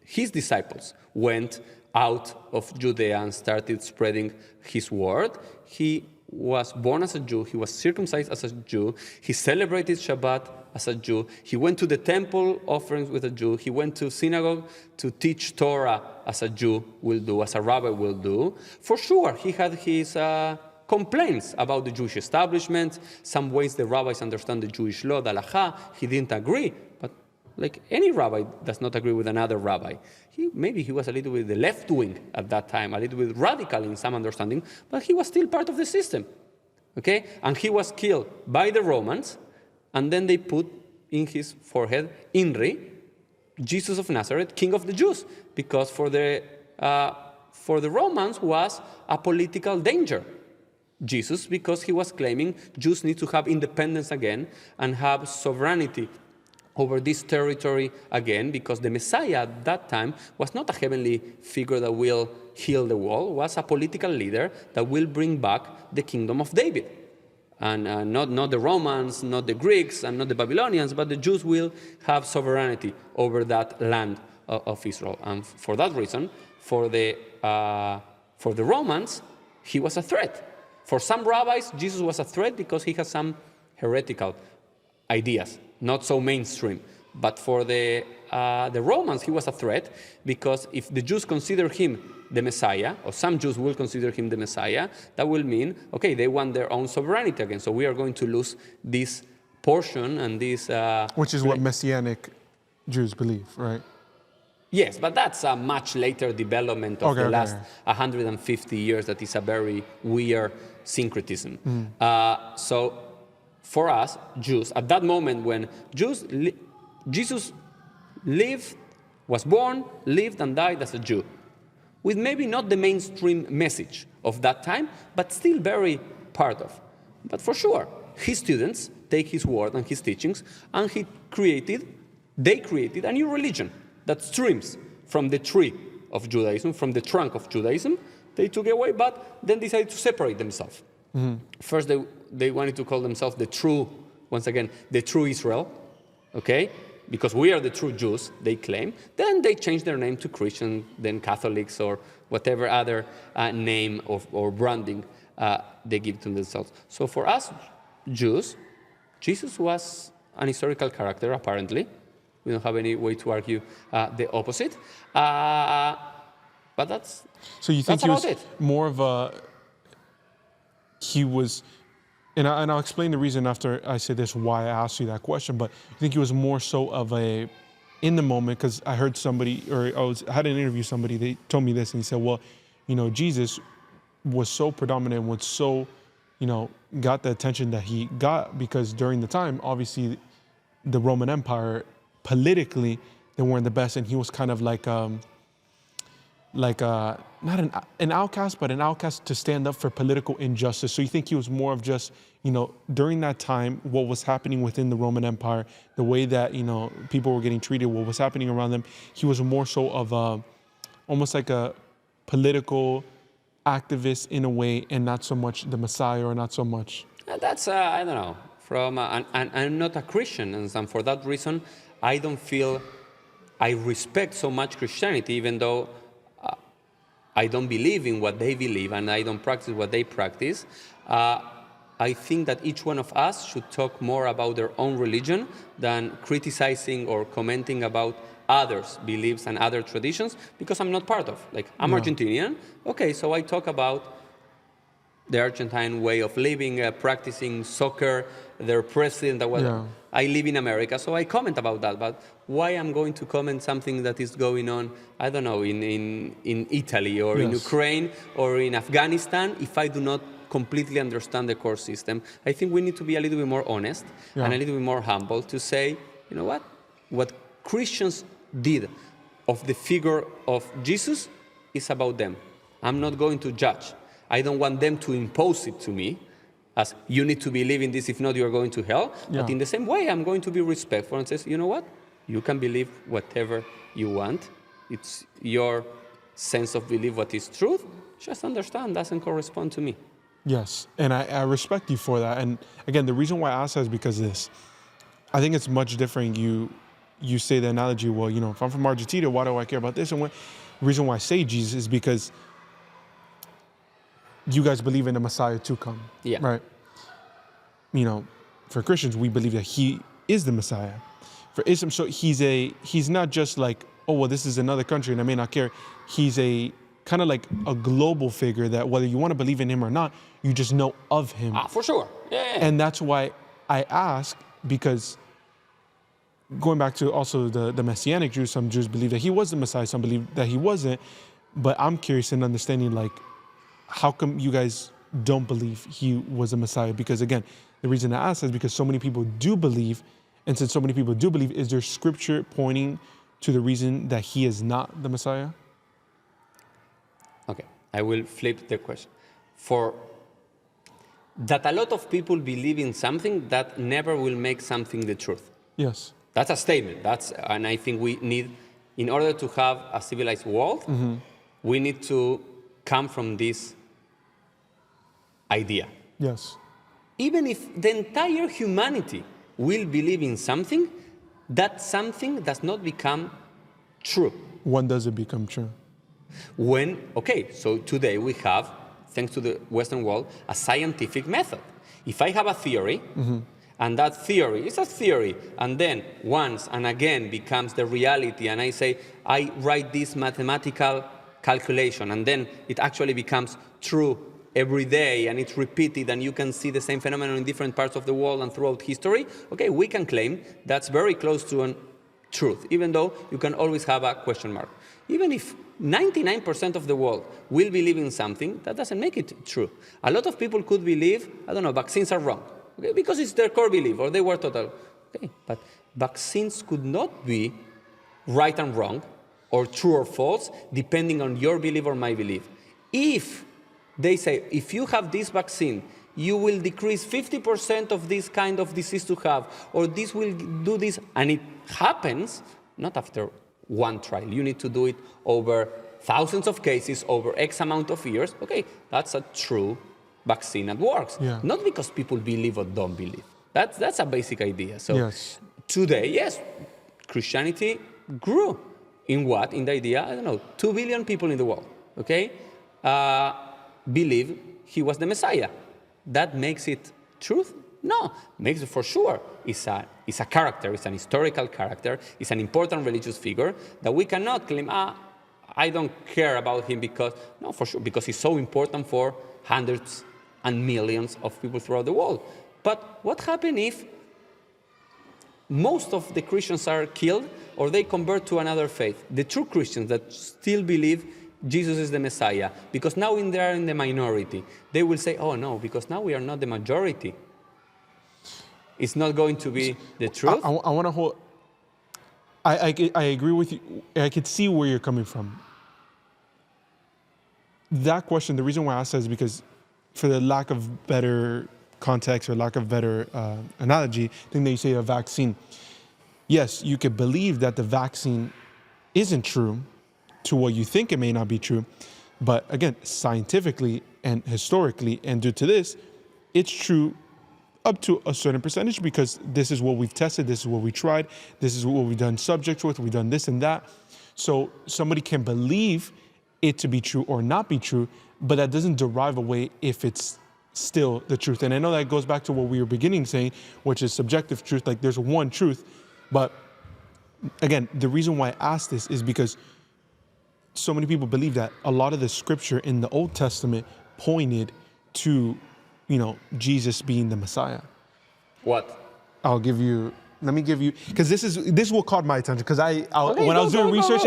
his disciples went out of Judea and started spreading his word. He was born as a Jew. He was circumcised as a Jew. He celebrated Shabbat as a Jew. He went to the temple offerings with a Jew. He went to synagogue to teach Torah as a Jew will do, as a rabbi will do. For sure, he had his complaints about the Jewish establishment, some ways the rabbis understand the Jewish law, the halacha. He didn't agree, but like any rabbi does not agree with another rabbi. Maybe he was a little bit the left wing at that time, a little bit radical in some understanding, but he was still part of the system. Okay? And he was killed by the Romans, and then they put in his forehead, INRI, Jesus of Nazareth, King of the Jews, because for the Romans was a political danger. Jesus, because he was claiming Jews need to have independence again and have sovereignty over this territory again, because the Messiah at that time was not a heavenly figure that will heal the world, was a political leader that will bring back the kingdom of David. And not the Romans, not the Greeks, and not the Babylonians, but the Jews will have sovereignty over that land of Israel. And for that reason, for the Romans, he was a threat. For some rabbis, Jesus was a threat because he has some heretical ideas, not so mainstream. But for the Romans, he was a threat because if the Jews consider him the Messiah, or some Jews will consider him the Messiah, that will mean, okay, they want their own sovereignty again. So we are going to lose this portion and this... Which is what Messianic Jews believe, right? Yes, but that's a much later development of the last 150 years that is a very weird syncretism. So for us, Jews, at that moment when Jesus lived, was born, lived and died as a Jew, with maybe not the mainstream message of that time, but still very part of. But for sure, his students take his word and his teachings, and they created a new religion that streams from the tree of Judaism, from the trunk of Judaism. They took it away, but then decided to separate themselves. First, they wanted to call themselves the true Israel, okay? Because we are the true Jews, they claim. Then they changed their name to Christian, then Catholics, or whatever other name or branding they give to themselves. So for us, Jews, Jesus was an historical character, apparently. We don't have any way to argue the opposite. But that's So you think he was more of a... He was... And I'll explain the reason after I say this, why I asked you that question, but I think he was more so of a, in the moment, because I heard somebody, or I had an interview with somebody, they told me this, and he said, well, Jesus was so predominant, was so, got the attention that he got, because during the time, obviously, the Roman Empire, politically, they weren't the best, and he was kind of not an outcast, but an outcast to stand up for political injustice. So you think he was more of just, during that time, what was happening within the Roman Empire, the way that, people were getting treated, what was happening around them, he was more so of almost like a political activist in a way, and not so much the Messiah, or not so much. That's, I don't know, I'm not a Christian, and for that reason, I don't feel I respect so much Christianity, even though I don't believe in what they believe and I don't practice what they practice, I think that each one of us should talk more about their own religion than criticizing or commenting about others' beliefs and other traditions, because I'm not part of. Like, I'm Argentinian. Okay, so I talk about the Argentine way of living, practicing soccer, their president, I live in America, so I comment about that. But why I'm going to comment something that is going on, I don't know, in Italy or in Ukraine or in Afghanistan, if I do not completely understand the core system? I think we need to be a little bit more honest and a little bit more humble to say, you know what Christians did of the figure of Jesus is about them. I'm not going to judge. I don't want them to impose it to me as you need to believe in this, if not, you are going to hell. But in the same way, I'm going to be respectful and says, you know what? You can believe whatever you want. It's your sense of belief what is truth. Just understand, doesn't correspond to me. Yes, and I respect you for that. And again, the reason why I ask that is because of this. I think it's much different. You say the analogy, well, you know, if I'm from Argentina, why do I care about this? And the reason why I say Jesus is because you guys believe in the Messiah to come, right? You know, for Christians, we believe that he is the Messiah. For Islam, so he's not just like, oh, well, this is another country and I may not care. He's a kind of like a global figure that whether you want to believe in him or not, you just know of him. For sure. Yeah. And that's why I ask, because going back to also the Messianic Jews, some Jews believe that he was the Messiah, some believe that he wasn't. But I'm curious in understanding, like, how come you guys don't believe he was a Messiah? Because again, the reason I ask is because so many people do believe, and since so many people do believe, is there scripture pointing to the reason that he is not the Messiah? Okay, I will flip the question. For that a lot of people believe in something that never will make something the truth. Yes. That's a statement. And I think we need, in order to have a civilized world, we need to come from this idea. Yes. Even if the entire humanity will believe in something, that something does not become true. When does it become true? So today we have, thanks to the Western world, a scientific method. If I have a theory, and that theory is a theory, and then once and again becomes the reality, and I say, I write this mathematical calculation, and then it actually becomes true every day, and it's repeated, and you can see the same phenomenon in different parts of the world and throughout history, okay, we can claim that's very close to a truth, even though you can always have a question mark. Even if 99% of the world will believe in something, that doesn't make it true. A lot of people could believe, I don't know, vaccines are wrong, okay, because it's their core belief, or they were total. Okay, but vaccines could not be right and wrong, or true or false, depending on your belief or my belief. If they say, if you have this vaccine, you will decrease 50% of this kind of disease to have, or this will do this, and it happens, not after one trial. You need to do it over thousands of cases, over X amount of years. Okay, that's a true vaccine that works. Yeah. Not because people believe or don't believe. That's a basic idea. So today, yes, Christianity grew. In what? In the idea, I don't know, 2 billion people in the world, okay, believe he was the Messiah. That makes it truth? No, makes it for sure. It's a character, it's an historical character, it's an important religious figure that we cannot claim, I don't care about him because, no, for sure, because he's so important for hundreds and millions of people throughout the world. But what happens if most of the Christians are killed or they convert to another faith? The true Christians that still believe Jesus is the Messiah, because now they are in the minority. They will say, oh no, because now we are not the majority. It's not going to be the truth. I want to hold, I agree with you. I could see where you're coming from. That question, the reason why I asked that is because for the lack of better context or lack of better analogy, I think that you say a vaccine. Yes, you could believe that the vaccine isn't true to what you think it may not be true. But again, scientifically and historically, and due to this, it's true up to a certain percentage because this is what we've tested, this is what we tried, this is what we've done subjects with, we've done this and that. So somebody can believe it to be true or not be true, but that doesn't derive away if it's still the truth. And I know that goes back to what we were beginning saying, which is subjective truth. Like there's one truth, but again, the reason why I asked this is because so many people believe that a lot of the scripture in the Old Testament pointed to, Jesus being the Messiah. What? Let me give you, because this is what caught my attention. Because I was doing research,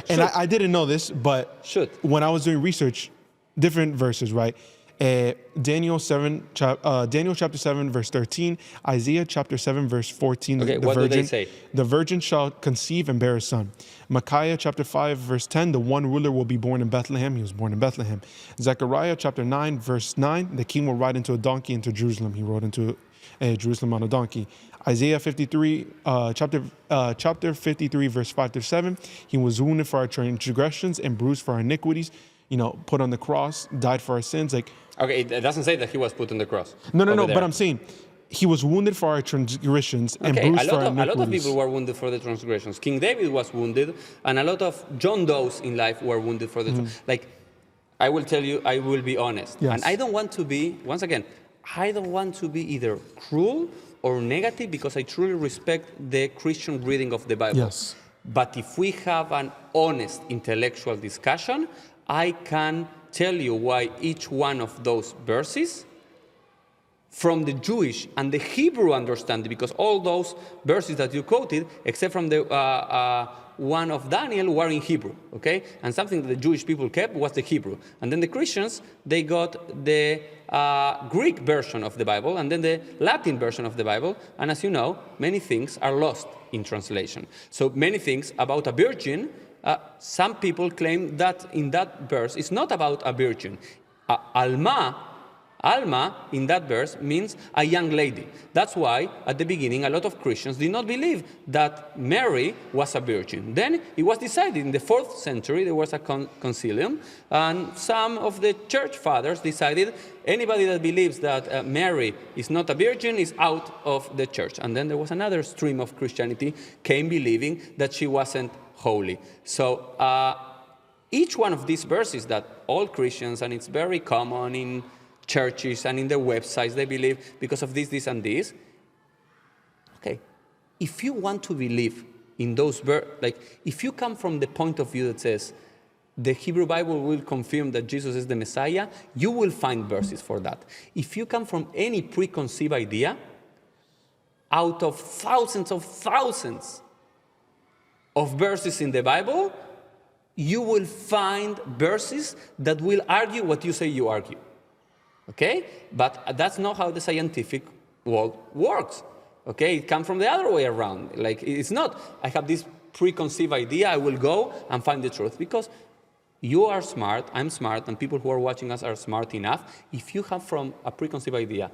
I didn't know this, but when I was doing research, different verses, right? Daniel chapter 7, verse 13, Isaiah chapter 7, verse 14. Okay, what do they say? The virgin shall conceive and bear a son. Micaiah chapter 5, verse 10, the one ruler will be born in Bethlehem. He was born in Bethlehem. Zechariah chapter 9, verse 9, the king will ride into a donkey into Jerusalem. He rode into Jerusalem on a donkey. Isaiah 53, chapter 53, verse 5 to 7, he was wounded for our transgressions and bruised for our iniquities, put on the cross, died for our sins. Okay, it doesn't say that he was put on the cross. No, but I'm saying he was wounded for our transgressions and bruised for our iniquities. A lot of people were wounded for the transgressions. King David was wounded, and a lot of John Does in life were wounded for the I will tell you, I will be honest. Yes. And I don't want to be, once again, I don't want to be either cruel or negative because I truly respect the Christian reading of the Bible. Yes. But if we have an honest intellectual discussion, I can tell you why each one of those verses from the Jewish and the Hebrew understanding, because all those verses that you quoted, except from the one of Daniel, were in Hebrew, okay? And something that the Jewish people kept was the Hebrew. And then the Christians, they got the Greek version of the Bible and then the Latin version of the Bible. And as you know, many things are lost in translation. So many things about a virgin, some people claim that in that verse, it's not about a virgin. Alma, in that verse, means a young lady. That's why, at the beginning, a lot of Christians did not believe that Mary was a virgin. Then it was decided in the 4th century, there was a concilium, and some of the church fathers decided anybody that believes that Mary is not a virgin is out of the church. And then there was another stream of Christianity came believing that she wasn't holy. So each one of these verses that all Christians, and it's very common in churches and in their websites, they believe because of this, and this. Okay, if you want to believe in those if you come from the point of view that says the Hebrew Bible will confirm that Jesus is the Messiah, you will find verses for that. If you come from any preconceived idea, out of thousands of verses in the Bible, you will find verses that will argue what you say you argue. Okay? But that's not how the scientific world works. Okay? It comes from the other way around. It's not, I have this preconceived idea, I will go and find the truth. Because you are smart, I'm smart, and people who are watching us are smart enough. If you have from a preconceived idea,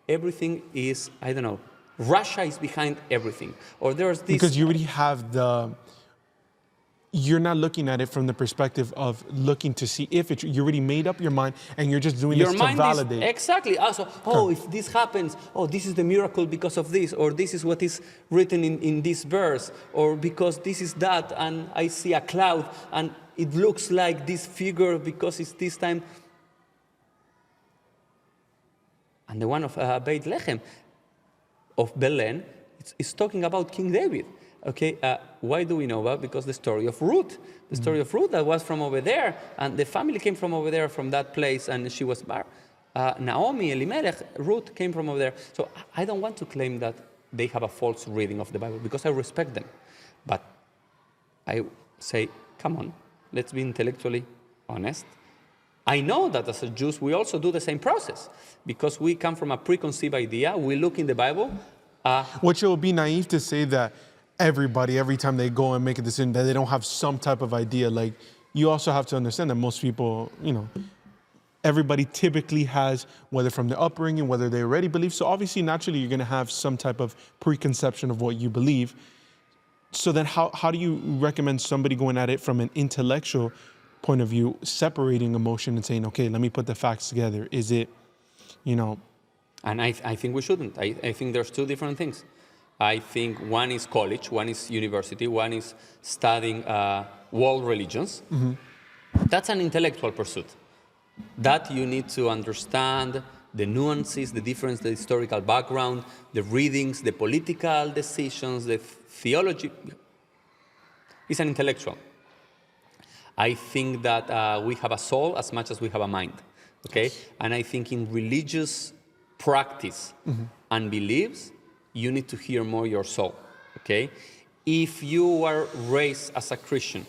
everything is, I don't know, Russia is behind everything. Or there's this... Because you already have you're not looking at it from the perspective of looking to see if it's, you already made up your mind and you're just doing this to validate. Exactly. Also, if this happens, this is the miracle because of this, or this is what is written in this verse, or because this is that, and I see a cloud, and it looks like this figure because it's this time. And the one of Beit Lechem, of Belen, it's talking about King David. Okay, why do we know that? Because the story of Ruth. The story of Ruth that was from over there, and the family came from over there, from that place, and she was Naomi, Elimelech, Ruth came from over there. So I don't want to claim that they have a false reading of the Bible, because I respect them. But I say, come on, let's be intellectually honest. I know that as a Jews, we also do the same process, because we come from a preconceived idea. We look in the Bible. Which it would be naive to say that everybody, every time they go and make a decision, that they don't have some type of idea. Like, you also have to understand that most people, everybody typically has, whether from their upbringing, whether they already believe. So obviously, naturally, you're going to have some type of preconception of what you believe. So then how do you recommend somebody going at it from an intellectual point of view, separating emotion and saying, okay, let me put the facts together? Is it, And I think we shouldn't. I think there's two different things. I think one is college, one is university, one is studying world religions. Mm-hmm. That's an intellectual pursuit. That you need to understand the nuances, the difference, the historical background, the readings, the political decisions, the theology. It's an intellectual. I think that we have a soul as much as we have a mind, okay? And I think in religious practice and beliefs, you need to hear more your soul, okay? If you are raised as a Christian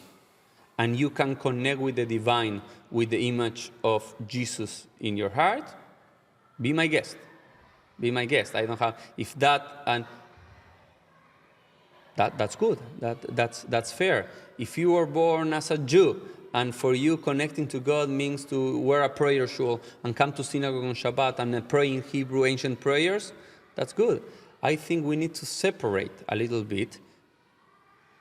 and you can connect with the divine, with the image of Jesus in your heart, be my guest. Be my guest. I don't have, if that, and that's good. That's fair. If you were born as a Jew, and for you connecting to God means to wear a prayer shawl and come to synagogue on Shabbat and pray in Hebrew ancient prayers, that's good. I think we need to separate a little bit,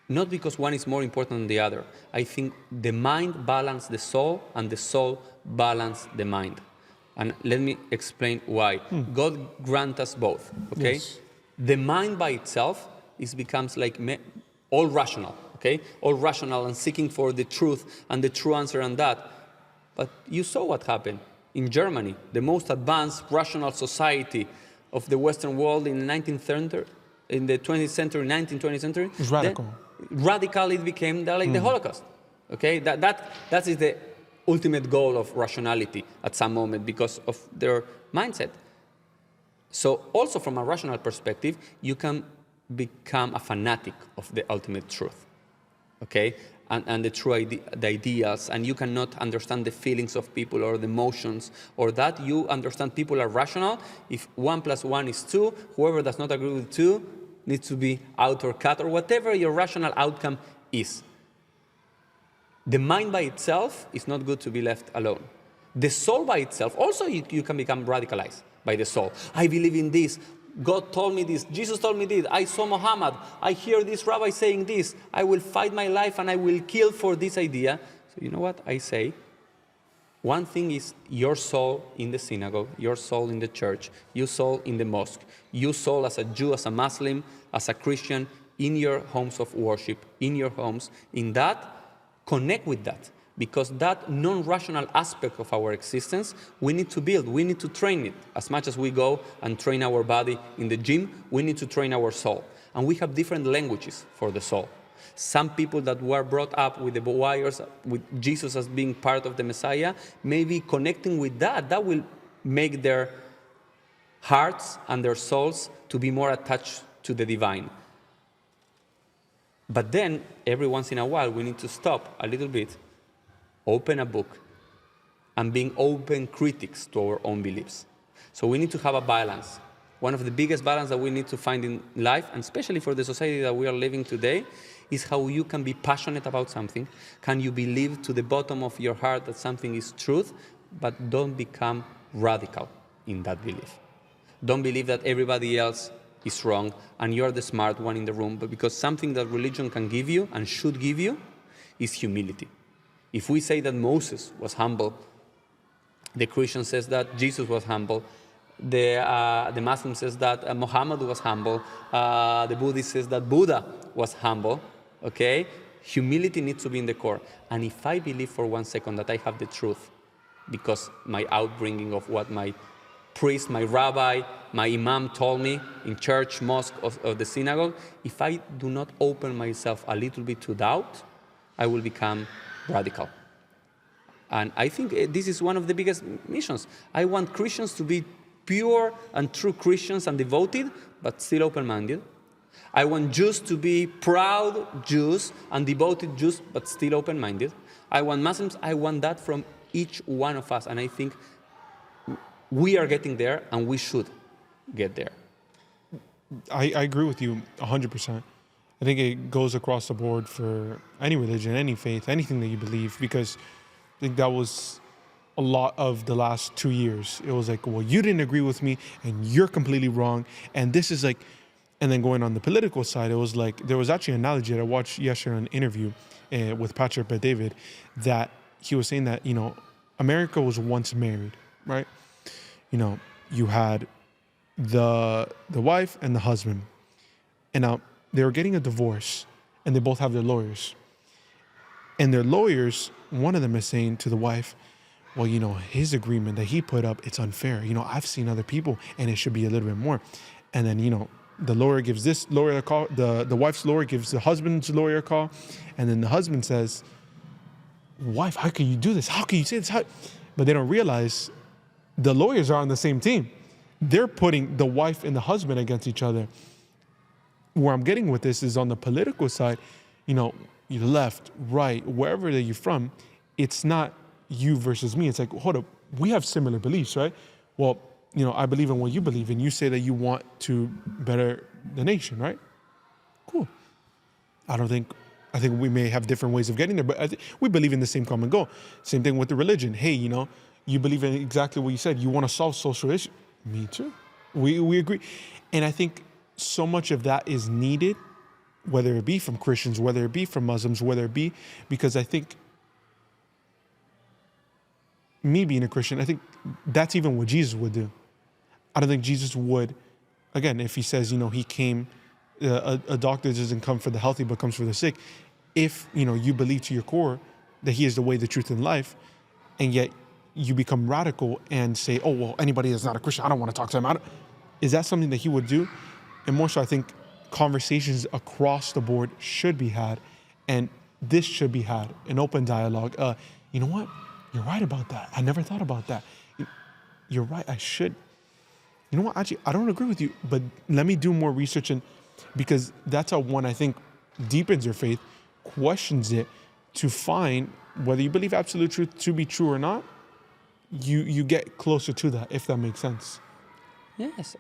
not because one is more important than the other. I think the mind balances the soul and the soul balances the mind. And let me explain why. God grants us both, okay? Yes. The mind by itself becomes like all rational, okay? All rational and seeking for the truth and the true answer and that. But you saw what happened in Germany, the most advanced rational society of the Western world in the 19th century, in the 20th century, 19th, 20th century. It was radical. Radical, it became the Holocaust, okay? That is the ultimate goal of rationality at some moment because of their mindset. So also from a rational perspective, you can become a fanatic of the ultimate truth, okay? And the true the ideas, and you cannot understand the feelings of people or the emotions, or that you understand people are rational. If 1 + 1 is 2, whoever does not agree with 2 needs to be out or cut, or whatever your rational outcome is. The mind by itself is not good to be left alone. The soul by itself, also you can become radicalized by the soul. I believe in this. God told me this. Jesus told me this. I saw Muhammad. I hear this rabbi saying this. I will fight my life and I will kill for this idea. So you know what I say? One thing is your soul in the synagogue, your soul in the church, your soul in the mosque, your soul as a Jew, as a Muslim, as a Christian, in your homes of worship, in your homes. In that, connect with that. Because that non-rational aspect of our existence, we need to build, we need to train it. As much as we go and train our body in the gym, we need to train our soul. And we have different languages for the soul. Some people that were brought up with the wires, with Jesus as being part of the Messiah, maybe connecting with that will make their hearts and their souls to be more attached to the divine. But then, every once in a while, we need to stop a little bit, open a book, and being open critics to our own beliefs. So we need to have a balance. One of the biggest balance that we need to find in life, and especially for the society that we are living today, is how you can be passionate about something. Can you believe to the bottom of your heart that something is truth, but don't become radical in that belief. Don't believe that everybody else is wrong and you're the smart one in the room, but because something that religion can give you and should give you is humility. If we say that Moses was humble, the Christian says that Jesus was humble, the Muslim says that Muhammad was humble, the Buddhist says that Buddha was humble, okay? Humility needs to be in the core. And if I believe for 1 second that I have the truth, because my outbringing of what my priest, my rabbi, my imam told me in church, mosque, of the synagogue, if I do not open myself a little bit to doubt, I will become radical. And I think this is one of the biggest missions. I want Christians to be pure and true Christians and devoted, but still open-minded. I want Jews to be proud Jews and devoted Jews, but still open-minded. I want Muslims, I want that from each one of us. And I think we are getting there, and we should get there. I agree with you 100%. I think it goes across the board for any religion, any faith, anything that you believe, because I think that was a lot of the last 2 years. It was like, well, you didn't agree with me and you're completely wrong. And this is like, and then going on the political side, it was like, there was actually an analogy that I watched yesterday on an interview with Patrick David, that he was saying that, America was once married, right? You had the wife and the husband, and now they were getting a divorce, and they both have their lawyers. And their lawyers, one of them is saying to the wife, well, his agreement that he put up, it's unfair. I've seen other people and it should be a little bit more. And then, the lawyer gives this lawyer a call. The wife's lawyer gives the husband's lawyer a call. And then the husband says, wife, how can you do this? How can you say this? But they don't realize the lawyers are on the same team. They're putting the wife and the husband against each other. Where I'm getting with this is on the political side, you left, right, wherever that you're from, it's not you versus me. It's like, hold up, we have similar beliefs, right? Well, I believe in what you believe in. You say that you want to better the nation, right? Cool. I think we may have different ways of getting there, but we believe in the same common goal. Same thing with the religion. Hey, you believe in exactly what you said. You want to solve social issues. Me too. We agree. And I think so much of that is needed, whether it be from Christians, whether it be from Muslims, whether it be, because I think me being a Christian, I think that's even what Jesus would do. I don't think Jesus would, again, if he says, he came, a doctor doesn't come for the healthy, but comes for the sick. If, you believe to your core that he is the way, the truth, and life, and yet you become radical and say, oh, well, anybody that's not a Christian, I don't want to talk to him. Is that something that he would do? And more so, I think conversations across the board should be had, and this should be had, an open dialogue. You know what? You're right about that. I never thought about that. You're right. I should. You know what? Actually, I don't agree with you, but let me do more research, and because that's how one, I think, deepens your faith, questions it to find whether you believe absolute truth to be true or not. You get closer to that, if that makes sense. Yes,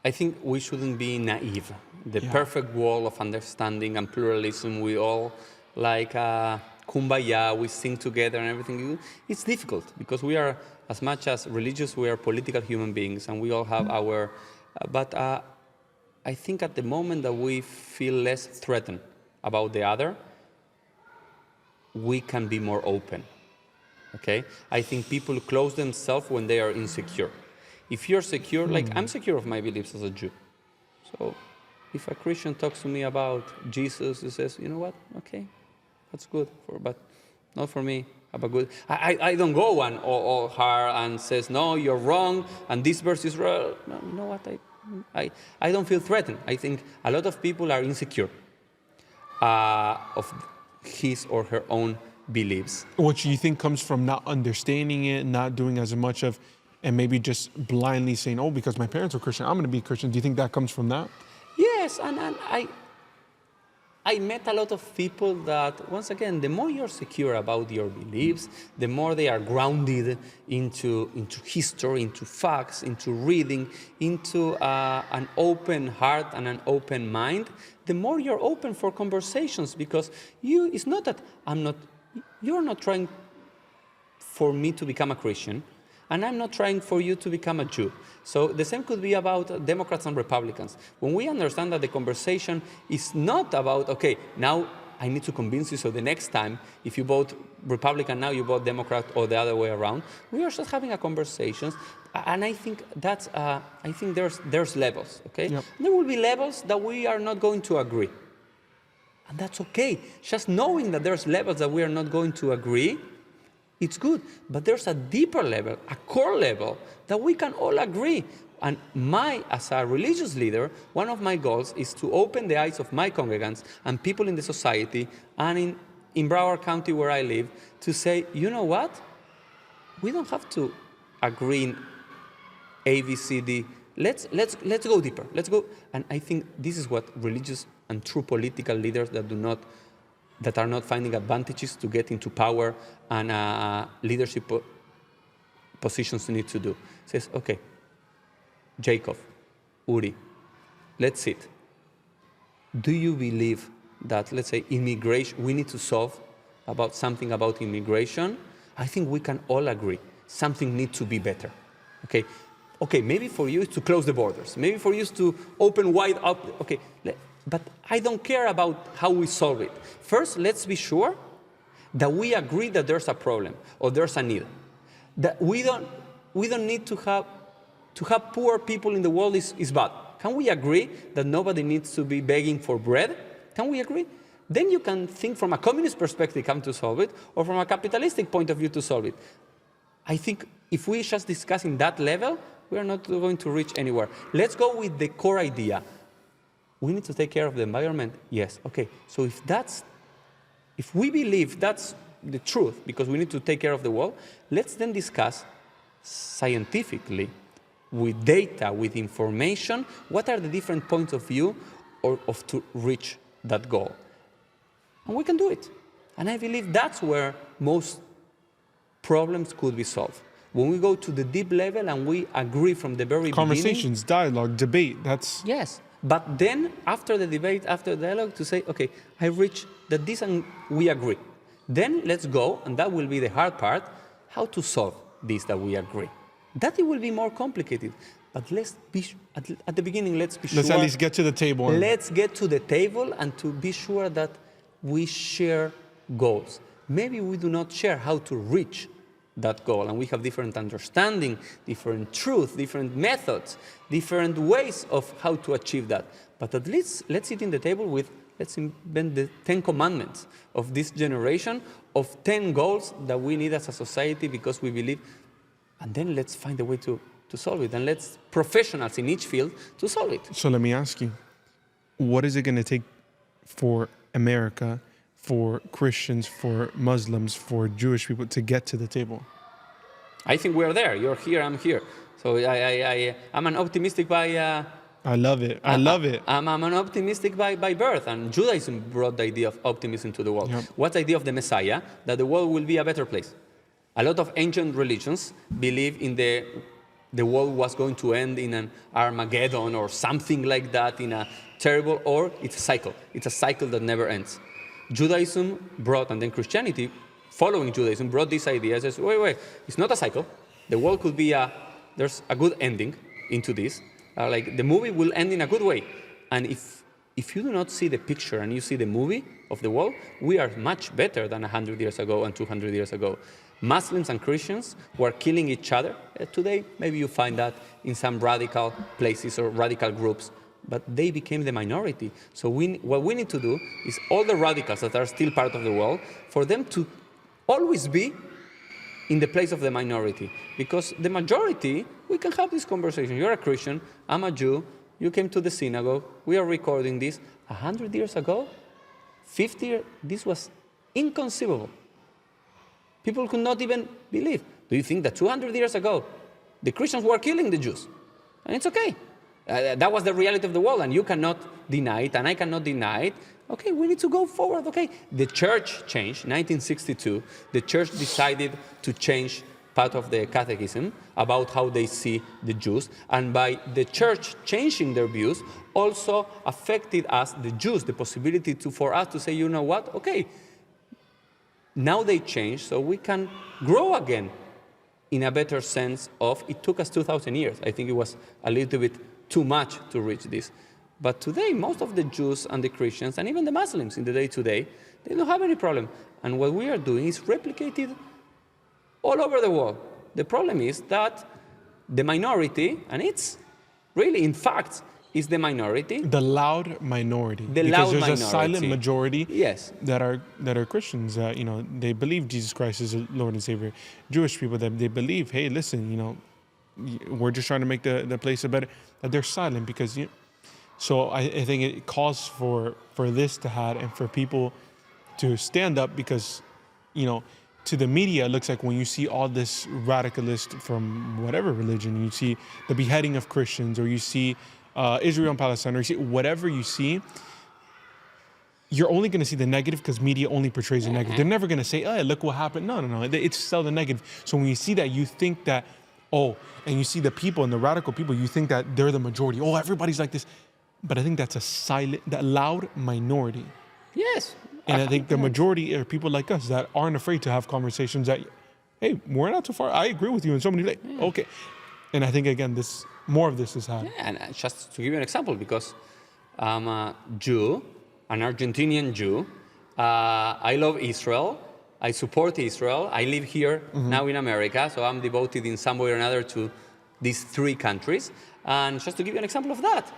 I think we shouldn't be naive. The perfect wall of understanding and pluralism, we all like kumbaya, we sing together and everything. It's difficult because we are, as much as religious, we are political human beings, and we all have our, but I think at the moment that we feel less threatened about the other, we can be more open, okay? I think people close themselves when they are insecure. If you're secure, like I'm secure of my beliefs as a Jew. So if a Christian talks to me about Jesus, he says, you know what, okay, that's good, but not for me. I don't go and or her and says, no, you're wrong, and this verse is wrong. No, you know what, I don't feel threatened. I think a lot of people are insecure of his or her own beliefs. Which you think comes from not understanding it, not doing as much of, and maybe just blindly saying, oh, because my parents are Christian, I'm going to be Christian. Do you think that comes from that? Yes, and I met a lot of people that, once again, the more you're secure about your beliefs, the more they are grounded into history, into facts, into reading, into an open heart and an open mind, the more you're open for conversations, because it's not that you're not trying for me to become a Christian, and I'm not trying for you to become a Jew. So the same could be about Democrats and Republicans. When we understand that the conversation is not about, okay, now I need to convince you, so the next time, if you vote Republican, now you vote Democrat, or the other way around, we are just having a conversation. And I think there's levels, okay? Yep. There will be levels that we are not going to agree. And that's okay. Just knowing that there's levels that we are not going to agree, it's good, but there's a deeper level, a core level, that we can all agree. And as a religious leader, one of my goals is to open the eyes of my congregants and people in the society, and in Broward County where I live, to say, you know what? We don't have to agree in A, B, C, D. Let's go deeper. Let's go. And I think this is what religious and true political leaders that are not finding advantages to get into power and leadership positions need to do. Says, okay, Jacob, Uri, let's sit. Do you believe that, let's say, immigration, we need to solve something about immigration? I think we can all agree something needs to be better. Okay, maybe for you it's to close the borders. Maybe for you it's to open wide up. Okay, but I don't care about how we solve it. First, let's be sure that we agree that there's a problem or there's a need. That we don't need to have poor people in the world is bad. Can we agree that nobody needs to be begging for bread? Can we agree? Then you can think from a communist perspective how to solve it, or from a capitalistic point of view to solve it. I think if we just discuss in that level, we are not going to reach anywhere. Let's go with the core idea. We need to take care of the environment. Yes, okay. So if we believe that's the truth, because we need to take care of the world, let's then discuss scientifically, with data, with information, what are the different points of view to reach that goal. And we can do it. And I believe that's where most problems could be solved. When we go to the deep level and we agree from the very Conversations, dialogue, debate, that's... Yes. But then, after the debate, after the dialogue, to say, okay, I reached that this and we agree. Then let's go, and that will be the hard part, how to solve this that we agree. That it will be more complicated. But let's be, at the beginning, let's be sure. Let's at least get to the table. Let's get to the table and to be sure that we share goals. Maybe we do not share how to reach that goal, and we have different understanding, different truth, different methods, different ways of how to achieve that. But at least let's sit in the table with, let's invent the 10 commandments of this generation, of 10 goals that we need as a society because we believe, and then let's find a way to solve it, and let's professionals in each field to solve it. So let me ask you, what is it going to take for America, for Christians, for Muslims, for Jewish people to get to the table? I think we're there. You're here, I'm here. So I'm an optimistic by... I love it. I love it. I'm an optimistic by birth, and Judaism brought the idea of optimism to the world. Yep. What's the idea of the Messiah? That the world will be a better place. A lot of ancient religions believe in the world was going to end in an Armageddon or something like that, in a terrible, or it's a cycle. It's a cycle that never ends. Judaism brought, and then Christianity, following Judaism, brought this idea. It says, wait, it's not a cycle. The world could be there's a good ending into this. Like the movie will end in a good way. And if you do not see the picture and you see the movie of the world, we are much better than 100 years ago and 200 years ago. Muslims and Christians were killing each other. Today, maybe you find that in some radical places or radical groups, but they became the minority. So what we need to do is all the radicals that are still part of the world, for them to always be in the place of the minority. Because the majority, we can have this conversation. You're a Christian, I'm a Jew, you came to the synagogue, we are recording this. 100 years ago, 50 years, this was inconceivable. People could not even believe. Do you think that 200 years ago, the Christians were killing the Jews? And it's okay. That was the reality of the world, and you cannot deny it, and I cannot deny it. Okay, we need to go forward. Okay, the church changed. 1962, the church decided to change part of the catechism about how they see the Jews, and by the church changing their views, also affected us, the Jews, the possibility for us to say, you know what? Okay, now they changed, so we can grow again in a better sense of, it took us 2,000 years. I think it was a little bit too much to reach this. But today, most of the Jews and the Christians, and even the Muslims in the day today, they don't have any problem. And what we are doing is replicated all over the world. The problem is that the minority, and it's really, in fact, is the minority. The loud minority. Because there's a silent majority yes. that are Christians. They believe Jesus Christ is Lord and Savior. Jewish people, that they believe, hey, listen, we're just trying to make the place a better. That they're silent because, so I think it calls for this to happen and for people to stand up because, to the media, it looks like when you see all this radicalist from whatever religion, you see the beheading of Christians, or you see Israel and Palestine, or you see whatever you see, you're only going to see the negative because media only portrays the negative. They're never going to say, oh, look what happened. No. It's still the negative. So when you see that, you think that, and you see the people and the radical people, you think that they're the majority. Oh, everybody's like this. But I think that's that loud minority. Yes. And I think the majority are people like us that aren't afraid to have conversations that, hey, we're not too far. I agree with you. And somebody okay. And I think, again, more of this is happening. Yeah, and just to give you an example, because I'm a Jew, an Argentinian Jew. I love Israel. I support Israel. I live here now in America, so I'm devoted in some way or another to these three countries. And just to give you an example of that,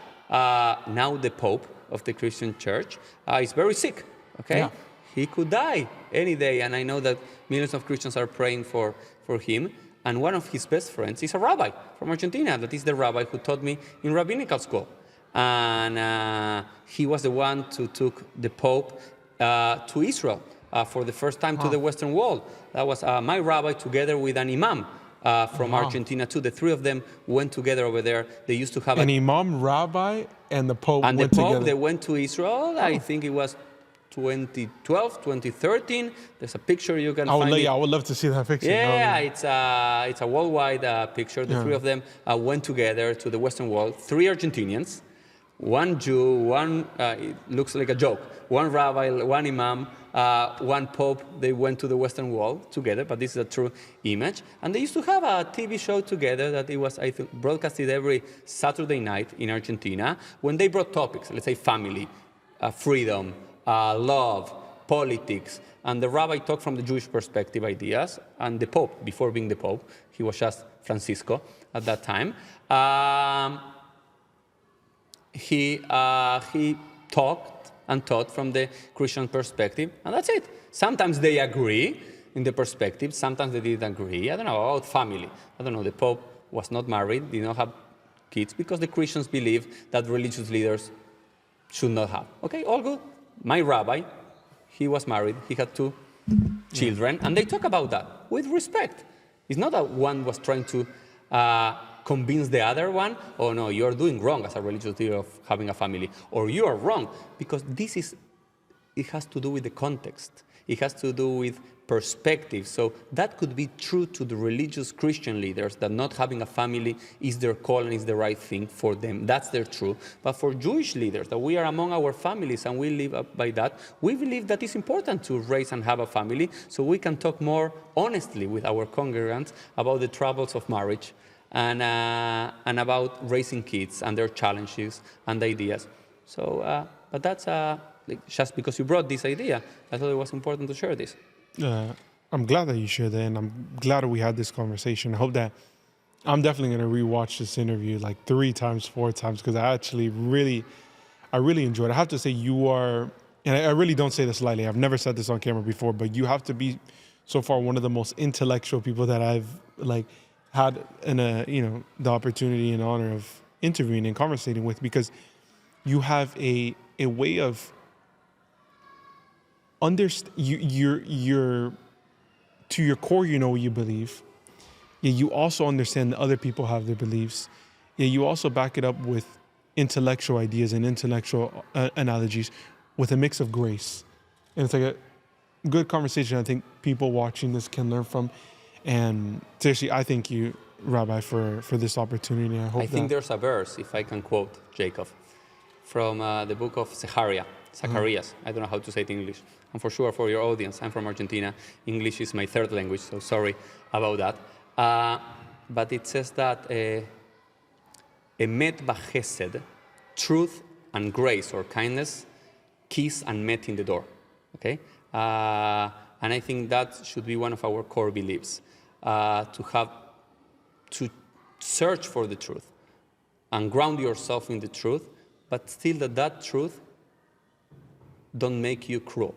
now the Pope of the Christian Church is very sick. Okay? Yeah. He could die any day, and I know that millions of Christians are praying for him. And one of his best friends is a rabbi from Argentina. That is the rabbi who taught me in rabbinical school. And he was the one who took the Pope to Israel for the first time to the Western world. That was my rabbi together with an imam from Argentina too. The three of them went together over there. They used to have an imam, rabbi, and the Pope and went the Pope, together. they went to Israel. I think it was 2012, 2013. There's a picture you can find. I would love to see that picture. Yeah, it's a worldwide picture. The three of them went together to the Western world. Three Argentinians, one Jew, one, it looks like a joke, one rabbi, one imam, one pope. They went to the Western world together, but this is a true image. And they used to have a TV show together that it was, I think, broadcasted every Saturday night in Argentina when they brought topics, let's say family, freedom, love, politics. And the rabbi talked from the Jewish perspective ideas, and the Pope, before being the Pope, he was just Francisco at that time, he talked and taught from the Christian perspective, and that's it. Sometimes they agree in the perspective, sometimes they didn't agree. I don't know, about family. I don't know, the Pope was not married, did not have kids, because the Christians believe that religious leaders should not have. Okay, all good. My rabbi, he was married, he had two children, and they talk about that with respect. It's not that one was trying to convince the other one, oh no, you're doing wrong as a religious leader of having a family, or you are wrong, because it has to do with the context. It has to do with perspective. So that could be true to the religious Christian leaders, that not having a family is their call and is the right thing for them. That's their truth. But for Jewish leaders, that we are among our families and we live up by that, we believe that it's important to raise and have a family so we can talk more honestly with our congregants about the troubles of marriage and about raising kids and their challenges and ideas. So, but that's just because you brought this idea, I thought it was important to share this. I'm glad that you shared that, and I'm glad that we had this conversation. I hope that I'm definitely going to rewatch this interview like 3 times, 4 times, because I really enjoyed it. I have to say you are, and I really don't say this lightly, I've never said this on camera before, but you have to be so far one of the most intellectual people that I've had the opportunity and honor of interviewing and conversating with, because you have a way of you're to your core, you know what you believe. Yeah, you also understand that other people have their beliefs. Yeah, you also back it up with intellectual ideas and intellectual analogies with a mix of grace. And it's like a good conversation I think people watching this can learn from. And seriously, I thank you, Rabbi, for this opportunity. I think there's a verse, if I can quote Jacob, from the book of Zacharias. I don't know how to say it in English. And for sure, for your audience, I'm from Argentina. English is my third language, so sorry about that. But it says that emet v'chesed, truth and grace or kindness, kiss and met in the door. Okay, and I think that should be one of our core beliefs, to search for the truth and ground yourself in the truth, but still that truth don't make you cruel,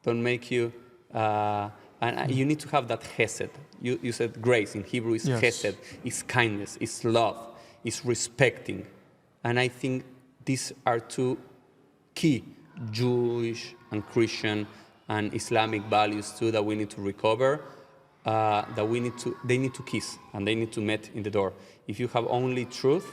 don't make you, and you need to have that chesed. You said grace, in Hebrew is chesed, is kindness, is love, is respecting. And I think these are 2 key Jewish and Christian and Islamic values too that we need to recover, they need to kiss and they need to meet in the door. If you have only truth,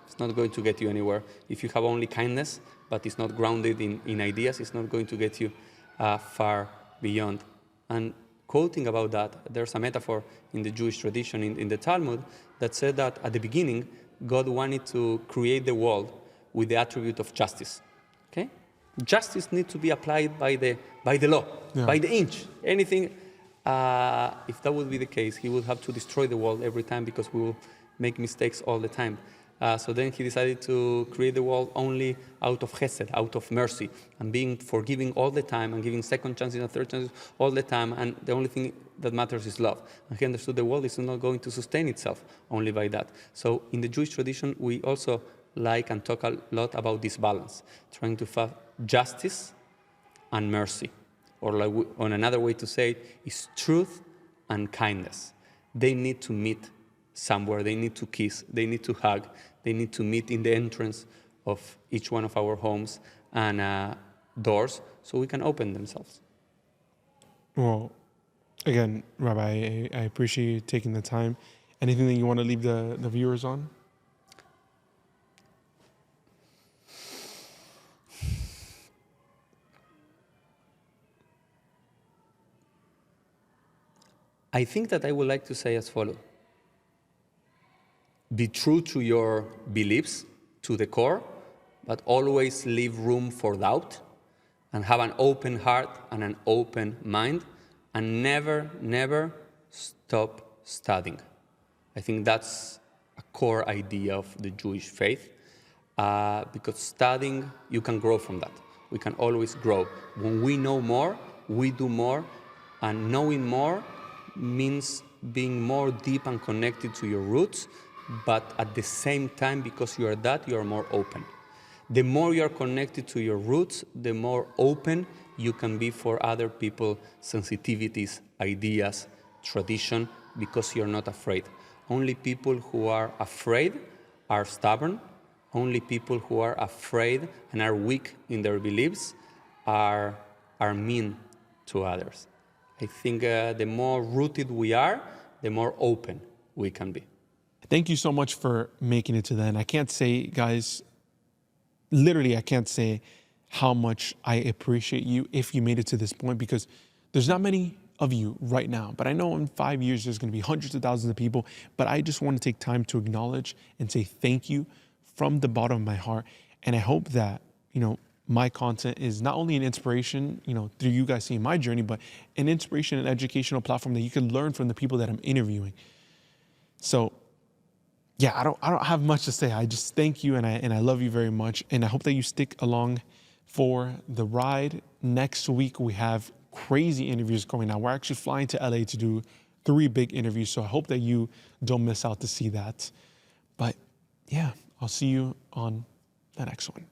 it's not going to get you anywhere. If you have only kindness, but it's not grounded in ideas, it's not going to get you far beyond. And quoting about that, there's a metaphor in the Jewish tradition, in the Talmud, that said that at the beginning, God wanted to create the world with the attribute of justice. Okay? Justice needs to be applied by the law, by the inch. Anything, if that would be the case, he would have to destroy the world every time because we will make mistakes all the time. So then he decided to create the world only out of chesed, out of mercy, and being forgiving all the time and giving second chances and third chances all the time. And the only thing that matters is love. And he understood the world is not going to sustain itself only by that. So in the Jewish tradition, we also like and talk a lot about this balance, trying to have justice and mercy. Or on another way to say it is truth and kindness. They need to meet somewhere. They need to kiss. They need to hug. They need to meet in the entrance of each one of our homes and doors so we can open themselves. Well, again, Rabbi, I appreciate you taking the time. Anything that you want to leave the viewers on? I think that I would like to say as follows. Be true to your beliefs, to the core, but always leave room for doubt and have an open heart and an open mind, and never, never stop studying. I think that's a core idea of the Jewish faith, because studying, you can grow from that. We can always grow. When we know more, we do more, and knowing more means being more deep and connected to your roots, but at the same time, because you are that, you are more open. The more you are connected to your roots, the more open you can be for other people's sensitivities, ideas, tradition, because you're not afraid. Only people who are afraid are stubborn. Only people who are afraid and are weak in their beliefs are mean to others. I think the more rooted we are, the more open we can be. Thank you so much for making it to the end. I can't say, guys, literally, I can't say how much I appreciate you if you made it to this point, because there's not many of you right now, but I know in 5 years there's going to be hundreds of thousands of people. But I just want to take time to acknowledge and say thank you from the bottom of my heart. And I hope that, my content is not only an inspiration, through you guys seeing my journey, but an inspiration and educational platform that you can learn from the people that I'm interviewing. So yeah, I don't have much to say. I just thank you, and I love you very much. And I hope that you stick along for the ride. Next week, we have crazy interviews going on. We're actually flying to LA to do 3 big interviews. So I hope that you don't miss out to see that. But yeah, I'll see you on the next one.